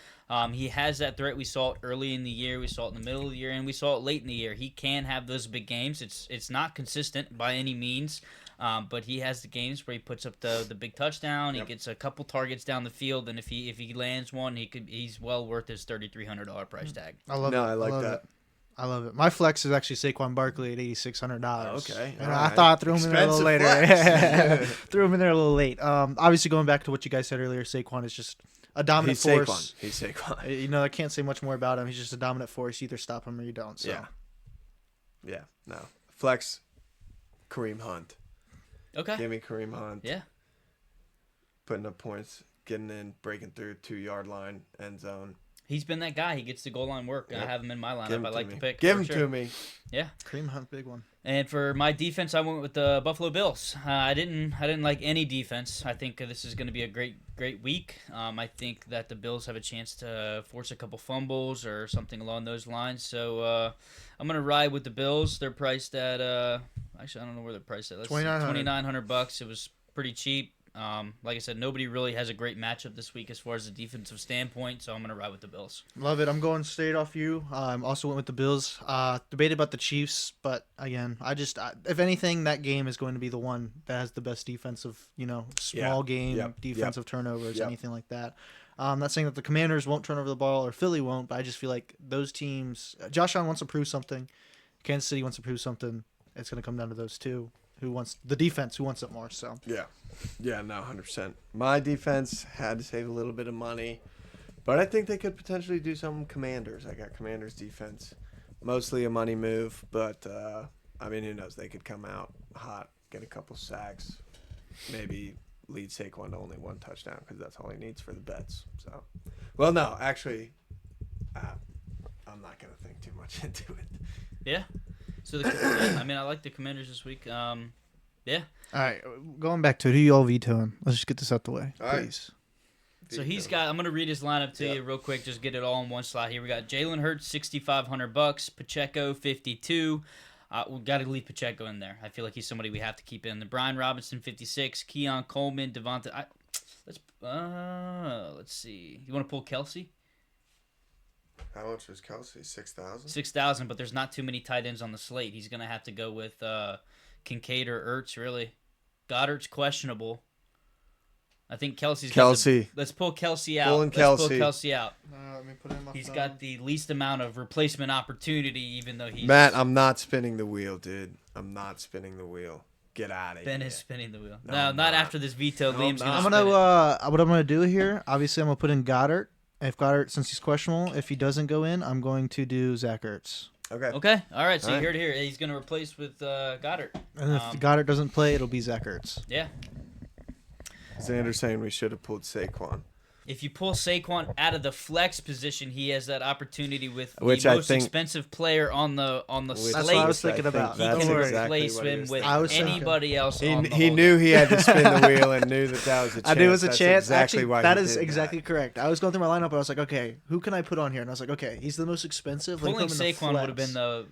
He has that threat. We saw it early in the year. We saw it in the middle of the year, and we saw it late in the year. He can have those big games. It's not consistent by any means. But he has the games where he puts up the big touchdown. He gets a couple targets down the field, and if he lands one, he's well worth his $3,300 price tag. I like that. I love it. My flex is actually Saquon Barkley at $8,600. Okay, And all I right. thought I threw him in there a little later. Expensive flex. Threw him in there a little late. Obviously, going back to what you guys said earlier, Saquon is just a dominant He's force. Saquon. He's Saquon. You know, I can't say much more about him. He's just a dominant force. You either stop him or you don't. So. Yeah. No. Flex. Kareem Hunt. Okay. Give me Kareem Hunt. Yeah. Putting up points, getting in, breaking through 2-yard line, end zone. He's been that guy. He gets the goal line work. And I have him in my Give him lineup. I to like me. the pick. Give for him sure. to me. Yeah. Kareem Hunt, big one. And for my defense, I went with the Buffalo Bills. I didn't like any defense. I think this is going to be a great week. I think that the Bills have a chance to force a couple fumbles or something along those lines. So I'm going to ride with the Bills. They're priced at actually I don't know where they're priced at. $2,900. It was pretty cheap. Like I said, nobody really has a great matchup this week as far as the defensive standpoint, so I'm going to ride with the Bills. Love it. I'm going straight off you. Also went with the Bills. Debated about the Chiefs, but again, if anything, that game is going to be the one that has the best defensive, small game, defensive turnovers, anything like that. I'm not saying that the Commanders won't turn over the ball or Philly won't, but I just feel like those teams, Josh Allen wants to prove something. Kansas City wants to prove something. It's going to come down to those two. Who wants the defense? Who wants it more? So Yeah, no, 100%. My defense had to save a little bit of money, but I think they could potentially do some Commanders. I got Commanders defense, mostly a money move, but I mean, who knows? They could come out hot, get a couple sacks, maybe lead Saquon to only one touchdown because that's all he needs for the bets. So, well, no, actually, I'm not gonna think too much into it. Yeah. So I like the Commanders this week. Yeah. All right, going back to it, who you all vetoing? Let's just get this out the way, All right. please. So I'm going to read his lineup to you real quick, just get it all in one slot here. We got Jalen Hurts, $6,500, Pacheco, 52. We got to leave Pacheco in there. I feel like he's somebody we have to keep in. The Brian Robinson, 56, Keon Coleman, Devonta. Let's see. You want to pull Kelsey? How much was Kelsey? 6,000. 6,000, but there's not too many tight ends on the slate. He's going to have to go with Kincaid or Ertz, really. Goddard's questionable. I think Kelsey's Kelsey. Let's pull Kelsey out. Pulling Let's Kelsey. pull Kelsey out. Let me put him He's got the least amount of replacement opportunity, even though he's... Matt, I'm not spinning the wheel, dude. I'm not spinning the wheel. Get out of here. Ben is spinning the wheel. No, No, I'm not not. after this veto. No, Liam's I'm going not. to I'm gonna what I'm gonna do here. Obviously, I'm gonna put in Goddard. If Goddard, since he's questionable, if he doesn't go in, I'm going to do Zach Ertz. Okay. Okay. All right. So All you right. heard it here. He's going to replace with Goddard. And if Goddard doesn't play, it'll be Zach Ertz. Yeah. Xander's saying we should have pulled Saquon. If you pull Saquon out of the flex position, he has that opportunity with the Which I most think- expensive player on the Which slate. That's what I was thinking about. He That's can Don't worry. exactly replace what he him was with thinking. I was thinking- anybody else on the He whole knew team. he had to spin the wheel and knew that was a chance. I knew it was a That's chance. Exactly Actually, why that he is did exactly correct. I was going through my lineup, and I was like, okay, who can I put on here? And I was like, okay, he's the most expensive. Let me Pulling put him in the Saquon would have flex. been the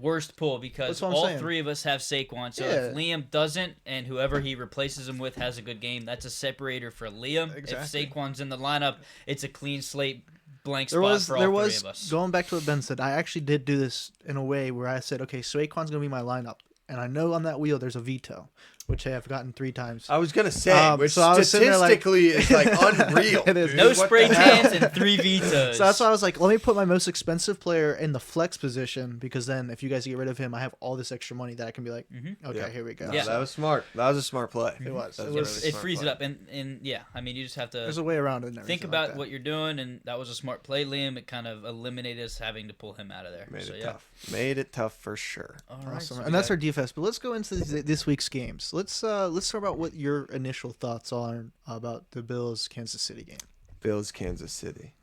worst pull because That's what I'm all saying. three of us have Saquon. So if Liam doesn't and whoever he replaces him with has a good game, that's a separator for Liam. Exactly. If Saquon's in the lineup, it's a clean slate, blank spot for all three of us. Going back to what Ben said, I actually did do this in a way where I said, okay, Saquon's gonna be my lineup, and I know on that wheel there's a veto, which I have gotten 3 times. I was gonna say, which so I was sitting there like- statistically is like unreal. It is. dude. No What spray the hell? tans and 3 vetoes. So that's why I was like, let me put my most expensive player in the flex position, because then if you guys get rid of him, I have all this extra money that I can be like, okay, Yeah. here we go. No, Yeah. that was smart. That was a smart play. It was. That It a was- really it smart frees play. it up, and yeah, I mean, you just have to There's a way around it. And think everything about like that. what you're doing, and that was a smart play, Liam. It kind of eliminated us having to pull him out of there. Made so, it yeah. tough. Made it tough for sure. All right, Awesome. so we And that's got- our DFS. But let's go into this week's games. Let's talk about what your initial thoughts are about the Bills Kansas City game. Bills, Kansas City.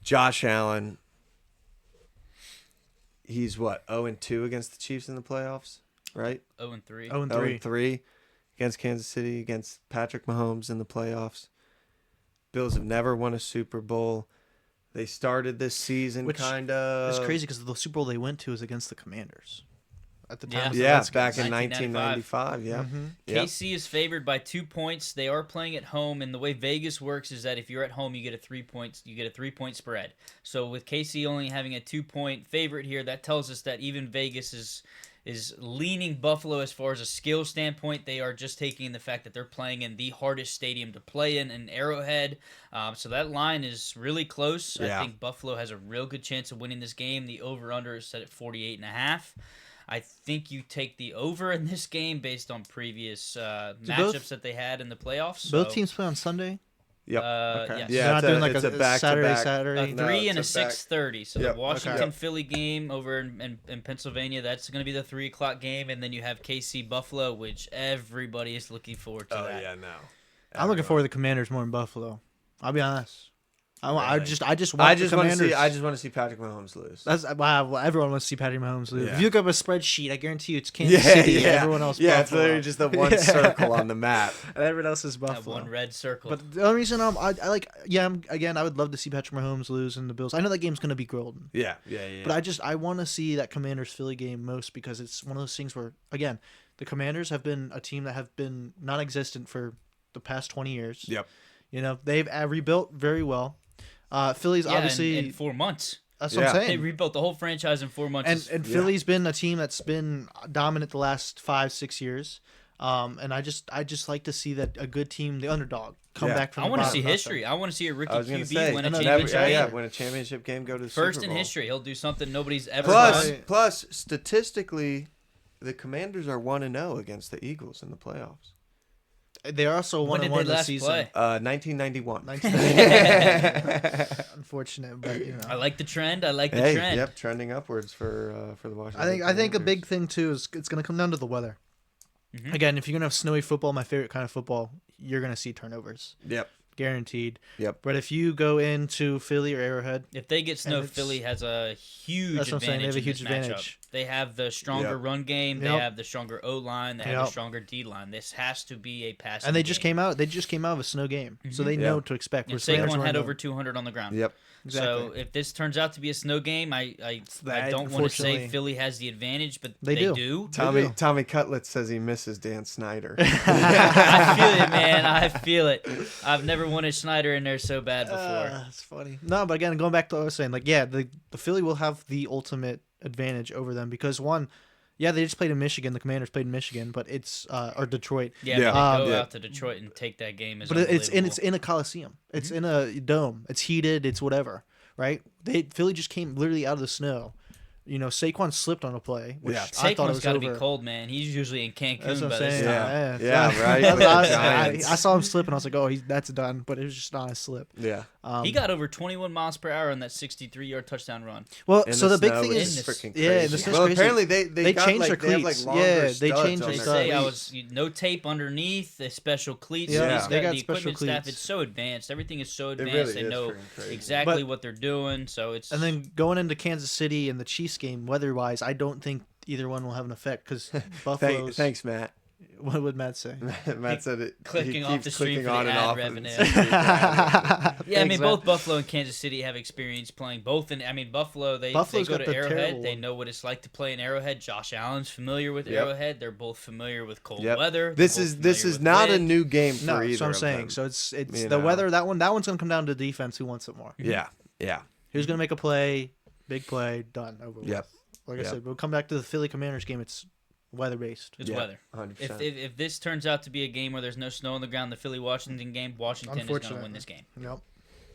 Josh Allen. He's what, 0-2 against the Chiefs in the playoffs, right? 0-3. 0-3. 0-3 against Kansas City, against Patrick Mahomes in the playoffs. Bills have never won a Super Bowl. They started this season Which kind of. It's crazy because the Super Bowl they went to was against the Commanders at the time. Yeah. of the Yeah, Redskins. back in 1995. 1995. Yeah. Mhm. Yep. KC is favored by 2 points. They are playing at home, and the way Vegas works is that if you're at home, you get a 3 points. You get a 3-point spread. So with KC only having a 2-point favorite here, that tells us that even Vegas is is leaning Buffalo as far as a skill standpoint. They are just taking the fact that they're playing in the hardest stadium to play in Arrowhead. So that line is really close. Yeah. I think Buffalo has a real good chance of winning this game. The over-under is set at 48.5. I think you take the over in this game based on previous matchups that they had in the playoffs. Both teams play on Sunday. Yep. Okay. Yes. Yeah, They're not doing like it's a a back-to-back. Saturday. A No, 3 and a it's a back- 6:30. So Yep. the Washington Okay. Philly game over in Pennsylvania, that's going to be the 3 o'clock game, and then you have KC Buffalo, which everybody is looking forward to. Oh that. yeah, no. I'm looking forward to the Commanders more than Buffalo. I'll be honest. I Really? just I want just the want to Commanders. see. I just want to see Patrick Mahomes lose. That's wow. Well, everyone wants to see Patrick Mahomes lose. Yeah. If you look up a spreadsheet, I guarantee you it's Kansas City. And everyone else. Yeah, it's Buffalo. literally just the one Yeah. circle on the map. And everyone else is That Buffalo. one red circle. But the only reason I like, again, I would love to see Patrick Mahomes lose in the Bills. I know that game's gonna be golden, Yeah. but I want to see that Commanders Philly game most because it's one of those things where again, the Commanders have been a team that have been non-existent for the past 20 years. Yep. You know they've rebuilt very well. Philly's obviously in 4 months. that's what Yeah. I'm They saying. rebuilt the whole franchise in 4 months. And Yeah. Philly's been a team that's been dominant the last 5-6 years. And I just like to see that a good team, the underdog, come Yeah. back from. I the want to bottom. see history. I want to see a rookie I was gonna QB say, win a I know, championship game. win a championship game, go to the First Super in Bowl. history. He'll do something nobody's ever Plus, done. plus, statistically, the Commanders are 1-0 against the Eagles in the playoffs. They're also When did 1-1 they this last season. play? 1991. Unfortunate, but you know. I like the trend. I like the Hey, trend. yep, trending upwards for the Washington. I think a Commanders. big thing too is it's going to come down to the weather. Mhm. Again, if you're going to have snowy football, my favorite kind of football, you're going to see turnovers, Yep. guaranteed. Yep. But if you go into Philly or Arrowhead, If they get snow, And it's- Philly has a huge That's what I'm saying, advantage. they have a in huge this matchup. advantage. They have the stronger Yep. run game. They Yep. have the stronger O line. They have the Yep. stronger D line. This has to be a passing and they just game. came out. They just came out of a snow game, so they Yeah. know what to expect. And Where Commanders Saquon were had in over 200 on the ground. Yep. So if this turns out to be a snow game, I that, don't want to say unfortunately. Philly has the advantage, but They they do. do. do. Tommy Cutlett says he misses Dan Snyder. I feel it, man. I feel it. I've never wanted Schneider in there so bad before. That's funny. No, but again, going back to what I was saying, like, yeah, the Philly will have the ultimate advantage over them because one, yeah, they just played in Michigan. The Commanders played in Michigan, but it's or Detroit. Yeah, Yeah. but they go Yeah. out to Detroit and take that game. Is But it's unbelievable. in a coliseum. It's in a dome. It's heated. It's whatever, right? Philly just came literally out of the snow. You know, Saquon slipped on a play, which Yeah. I thought it Saquon's was got to over. be cold, man. He's usually in Cancun That's what by I'm this saying. time. Yeah, right, I, with the I Giants. saw him slip, and I was like, "Oh, that's done." But it was just not a slip. Yeah. He got over 21 miles per hour on that 63-yard touchdown run. Well, In so the big snow thing is is, freaking yeah, crazy. the snow's Well, crazy. apparently they got, changed like, their they have, like, cleats. longer Yeah, they studs changed on their They their say studs. no tape underneath, the special cleats. Yeah, So Yeah. these they got the special equipment staff. cleats. It's so advanced. Everything is so It advanced. really they is know freaking crazy. exactly But- what they're doing. So it's And then going into Kansas City and the Chiefs game, weather-wise, I don't think either one will have an effect because Buffalo's. Thanks, Matt. What would Matt say? Matt said it. Clicking he off keeps the stream clicking for on the and ad off. revenue. Yeah, Yeah, I mean, both Buffalo and Kansas City have experience playing both. And I mean, Buffalo, they go Buffalo's got to the Arrowhead. terrible They one. know what it's like to play in Arrowhead. Josh Allen's familiar with Yep. Arrowhead. They're both familiar with cold Yep. weather. This They're is both this familiar is with not a wind. new game for No, either. that's what I'm of saying. them. So it's You the know. weather. That one's gonna come down to defense. Who wants it more? Yeah. Who's gonna make a play? Big play. Done. Over. Yep. With. Like I Yep. said, we'll come back to the Philly Commanders game. It's weather based. It's Yeah. weather. 100%. If this turns out to be a game where there's no snow on the ground, the Philly Washington game, Washington is going to Unfortunate. win this game. Yep.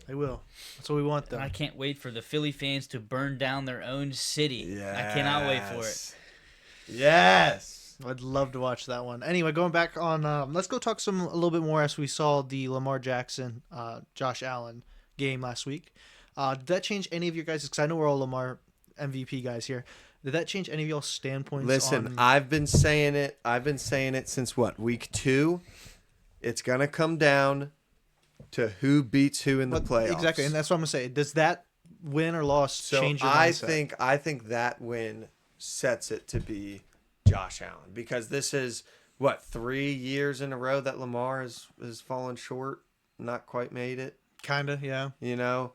They will. That's what we want, though. And I can't wait for the Philly fans to burn down their own city. I cannot wait for it. Yes. I'd love to watch that one. Anyway, going back on, let's go talk a little bit more as we saw the Lamar Jackson, Josh Allen game last week. Did that change any of your guys? Because I know we're all Lamar MVP guys here. Did that change any of y'all's standpoints? Listen, on... I've been saying it. Since what, week 2? It's gonna come down to who beats who in the playoffs. Exactly, and that's what I'm gonna say. Does that win or loss change your mindset? I think that win sets it to be Josh Allen because this is what 3 years in a row that Lamar has fallen short, not quite made it. Kinda, yeah. You know,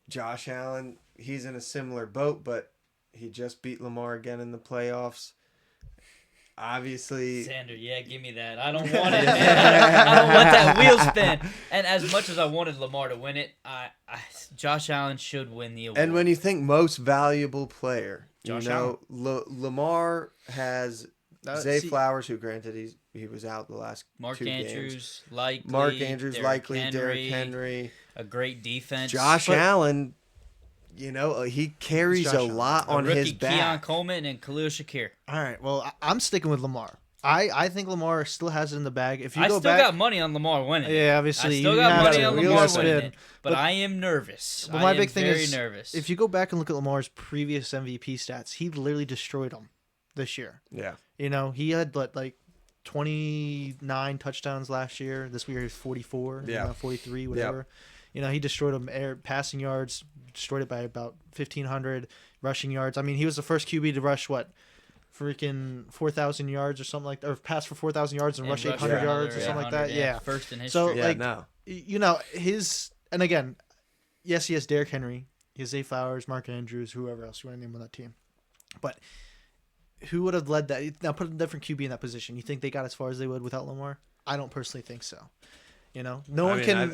Josh Allen, he's in a similar boat, but he just beat Lamar again in the playoffs. Obviously, Sander, yeah, give me that. I don't want it, man. I don't want that wheel spin. And as much as I wanted Lamar to win it, Josh Allen should win the award. and when you think most valuable player, Josh Lamar has Zay Flowers, who granted he was out the last Mark 2 Andrews, games. likely. Mark Andrews, Derrick likely. Henry, Derrick Henry. A great defense. Josh Allen, he carries a lot on rookie, his back. Keon Coleman and Khalil Shakir. All right. Well, I'm sticking with Lamar. I think Lamar still has it in the bag. If you I go still back, got money on Lamar winning. Yeah, obviously. I still you got have money to. on You Lamar gotta winning spin. it. But I am nervous. But my big thing very is, nervous. if you go back and look at Lamar's previous MVP stats, he literally destroyed them this year. Yeah. He had like 29 touchdowns last year. This year he's 44, 43, whatever. He destroyed them. Passing yards, destroyed it by about 1,500. Rushing yards. I mean, he was the first QB to rush freaking 4,000 yards or something like that, or pass for 4,000 yards and rush 800 yards or something like that. Yeah. First in history. So, and again, yes, he has Derrick Henry, he has Zay Flowers, Mark Andrews, whoever else you want to name on that team. But who would have led that? Now, put a different QB in that position. You think they got as far as they would without Lamar? I don't personally think so. No one can run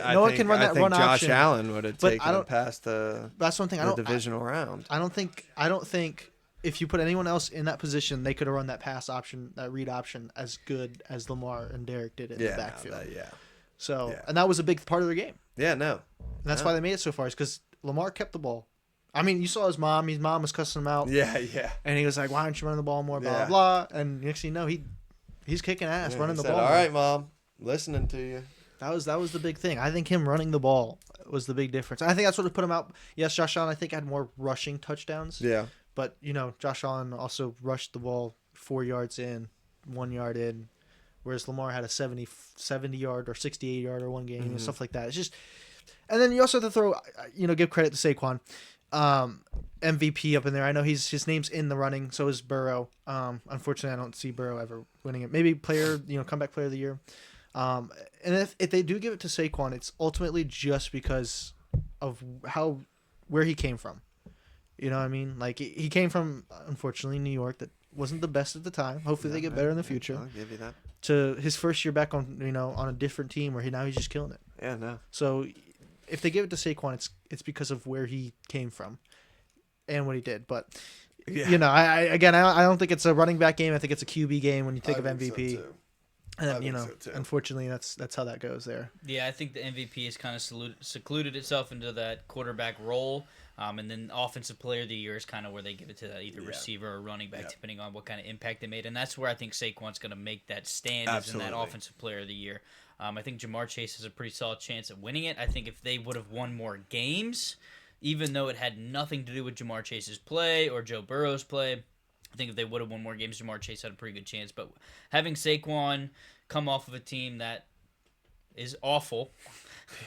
that run Josh option. Allen would have taken him past that's one thing. the divisional round. I don't think if you put anyone else in that position, they could have run that pass option, that read option, as good as Lamar and Derrick did in the backfield. And that was a big part of their game. Yeah, no. And that's why they made it so far, is because Lamar kept the ball. I mean, you saw his mom. His mom was cussing him out. Yeah, yeah. And he was like, "Why aren't you running the ball more?" Blah blah. And next thing you know, he's kicking ass, running the ball. All right, Mom, listening to you. That was the big thing. I think him running the ball was the big difference. I think that's what would put him out. Yes, Josh Allen, I think, had more rushing touchdowns. Yeah. But, Josh Allen also rushed the ball 4 yards in, 1 yard in, whereas Lamar had a 70-yard or 68-yard or one game, and stuff like that. It's just, and then you also have to throw, give credit to Saquon, MVP up in there. I know his name's in the running, so is Burrow. Unfortunately, I don't see Burrow ever winning it. Maybe comeback player of the year. And if they do give it to Saquon, it's ultimately just because of where he came from. You know what I mean? Like, he came from, unfortunately, New York that wasn't the best at the time. Hopefully they get better in the future. I'll give you that. To his first year back on a different team where now he's just killing it. Yeah, no. So if they give it to Saquon, it's because of where he came from and what he did. But I don't think it's a running back game. I think it's a QB game when you think of MVP. So too. And then, unfortunately, that's how that goes there. Yeah, I think the MVP has kind of secluded itself into that quarterback role. And then offensive player of the year is kind of where they give it to that either receiver or running back, depending on what kind of impact they made. And that's where I think Saquon's going to make that stand is in that offensive player of the year. I think Jamar Chase has a pretty solid chance at winning it. I think if they would have won more games, even though it had nothing to do with Jamar Chase's play or Joe Burrow's play, I think if they would have won more games, Jamar Chase had a pretty good chance. But having Saquon come off of a team that is awful.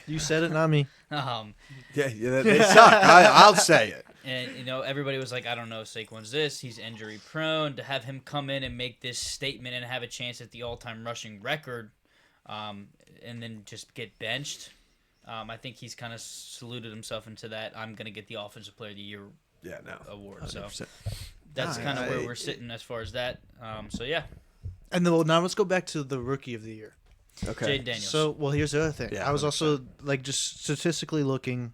You said it, not me. They suck. I'll say it. And, everybody was like, I don't know, Saquon's this. He's injury prone. To have him come in and make this statement and have a chance at the all-time rushing record and then just get benched, I think he's kind of saluted himself into that. I'm going to get the Offensive Player of the Year award. 100%. So that's kind of where we're sitting as far as that. So, yeah. And then, now let's go back to the Rookie of the Year. Okay. Jaden Daniels. So, here's the other thing. Yeah, I was also, just statistically looking.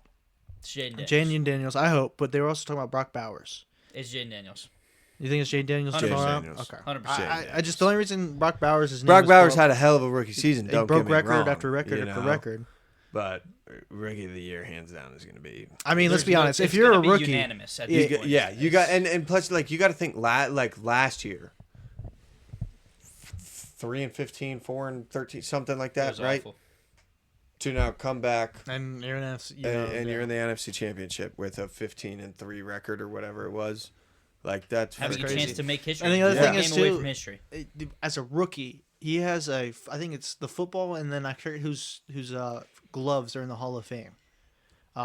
Jaden Daniels, I hope, but they were also talking about Brock Bowers. It's Jaden Daniels. You think it's Jaden Daniels? 100%. Okay. 100%. I just, the only reason Brock Bowers is Brock Bowers had a hell of a rookie season. He broke record after record after record. But Rookie of the Year, hands down, is going to be. I mean, let's be honest. If you're a rookie, unanimous at this point. You got and plus you got to think last year. 3-15, 4-13, something like that, right? Awful. To now come back and you're in NFC, you're in the NFC Championship with a 15-3 record or whatever it was. Like that's having a chance to make history. And the other thing is away too, from history. As a rookie, he has I think it's the football, and then I forget whose gloves are in the Hall of Fame,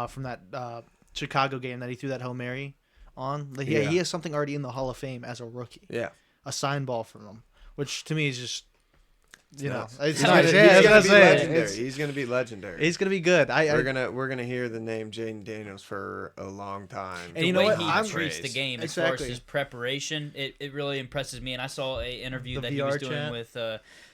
from that Chicago game that he threw that Hail Mary on. He has something already in the Hall of Fame as a rookie. Yeah, a sign ball from him, which to me is just. It's nice. He's gonna be legendary. He's gonna be legendary. He's gonna be good. We're gonna hear the name Jaden Daniels for a long time. And you know what? He treats the game as far as his preparation. It really impresses me. And I saw an interview that he was doing with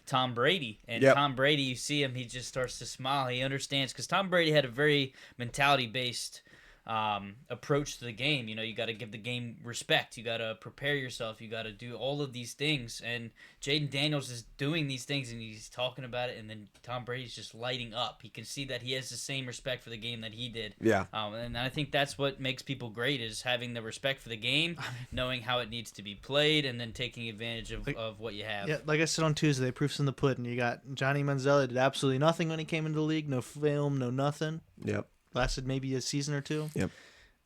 Tom Brady. And Tom Brady, you see him, he just starts to smile. He understands because Tom Brady had a very mentality based approach to the game. You got to give the game respect. You got to prepare yourself. You got to do all of these things. And Jaden Daniels is doing these things, and he's talking about it. And then Tom Brady's just lighting up. He can see that he has the same respect for the game that he did. Yeah. And I think that's what makes people great, is having the respect for the game, knowing how it needs to be played, and then taking advantage of what you have. Yeah, like I said on Tuesday, proof's in the pudding. You got Johnny Manziel did absolutely nothing when he came into the league. No film, no nothing. Yep. Lasted maybe a season or two. Yep.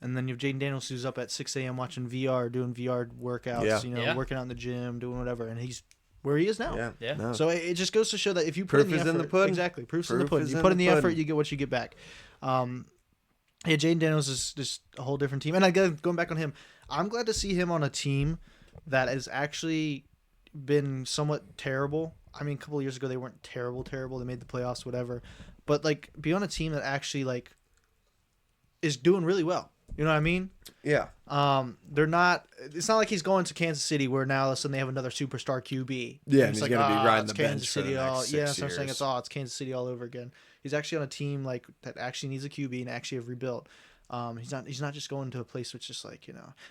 And then you have Jaden Daniels, who's up at 6 a.m. watching VR, doing VR workouts, working out in the gym, doing whatever, and he's where he is now. Yeah. No. So it just goes to show that if you put Proof in the is effort, in the pudding. Exactly, proof's in Proof the pudding. is You in put in the the effort, pudding. you get what you get back. Jaden Daniels is just a whole different team. And again, going back on him, I'm glad to see him on a team that has actually been somewhat terrible. I mean, a couple of years ago they weren't terrible. They made the playoffs, whatever. But like, be on a team that actually like is doing really well. You know what I mean? Yeah. They're not. It's not like he's going to Kansas City where now all of a sudden they have another superstar QB. Yeah, And and it's he's gonna be riding it's the bench Kansas for the City next all. 6 Yeah, that's what I'm saying. years. It's Kansas City all over again. He's actually on a team like that actually needs a QB and actually have rebuilt. He's not just going to a place which just like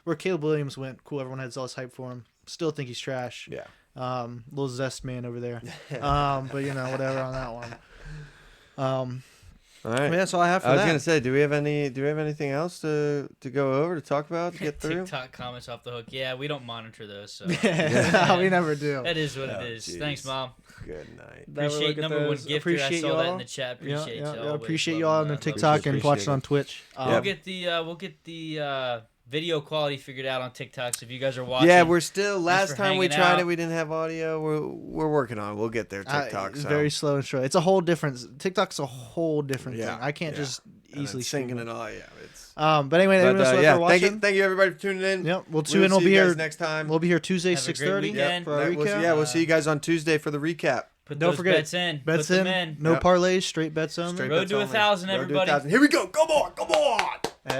where Caleb Williams went. Cool, everyone has all this hype for him. Still think he's trash. Yeah. Little zest man over there. But whatever on that one. All right. That's all I have for I was that. gonna say, do we have anything else to go over, to talk about, to get through? TikTok comments off the hook. Yeah, we don't monitor those, so No, we never do. that is what Oh, it is. jeez. Thanks, Mom. Good night. Appreciate number one gifter. I Appreciate saw that y'all. in the chat. Appreciate yeah, y'all. appreciate Always y'all on loving the that. TikTok and Appreciate watching it. on Twitch. We'll get the video quality figured out on TikTok. So if you guys are watching, Yeah, we're still. Last for time we hanging tried out. it, we didn't have audio. We're working on it. We'll get there. TikTok. It's so. very slow and short. It's a whole different. TikTok's a whole different Yeah, thing. I can't yeah. just And easily it's singing stream it. and all. Yeah, it's. But anyway, everyone else yeah, for watching. thank you everybody for tuning in. Yep, we'll We tune in. We'll see be you guys here next time. We'll be here Tuesday Have a great 6:30 weekend. for our recap. We'll see you guys on Tuesday for the recap. put Don't those forget, bets in. Bets Put them in. in. No Yep. parlays, straight bets only. Straight Road bets to only. 1,000, Road to everybody. 1,000. Here we go. Come on.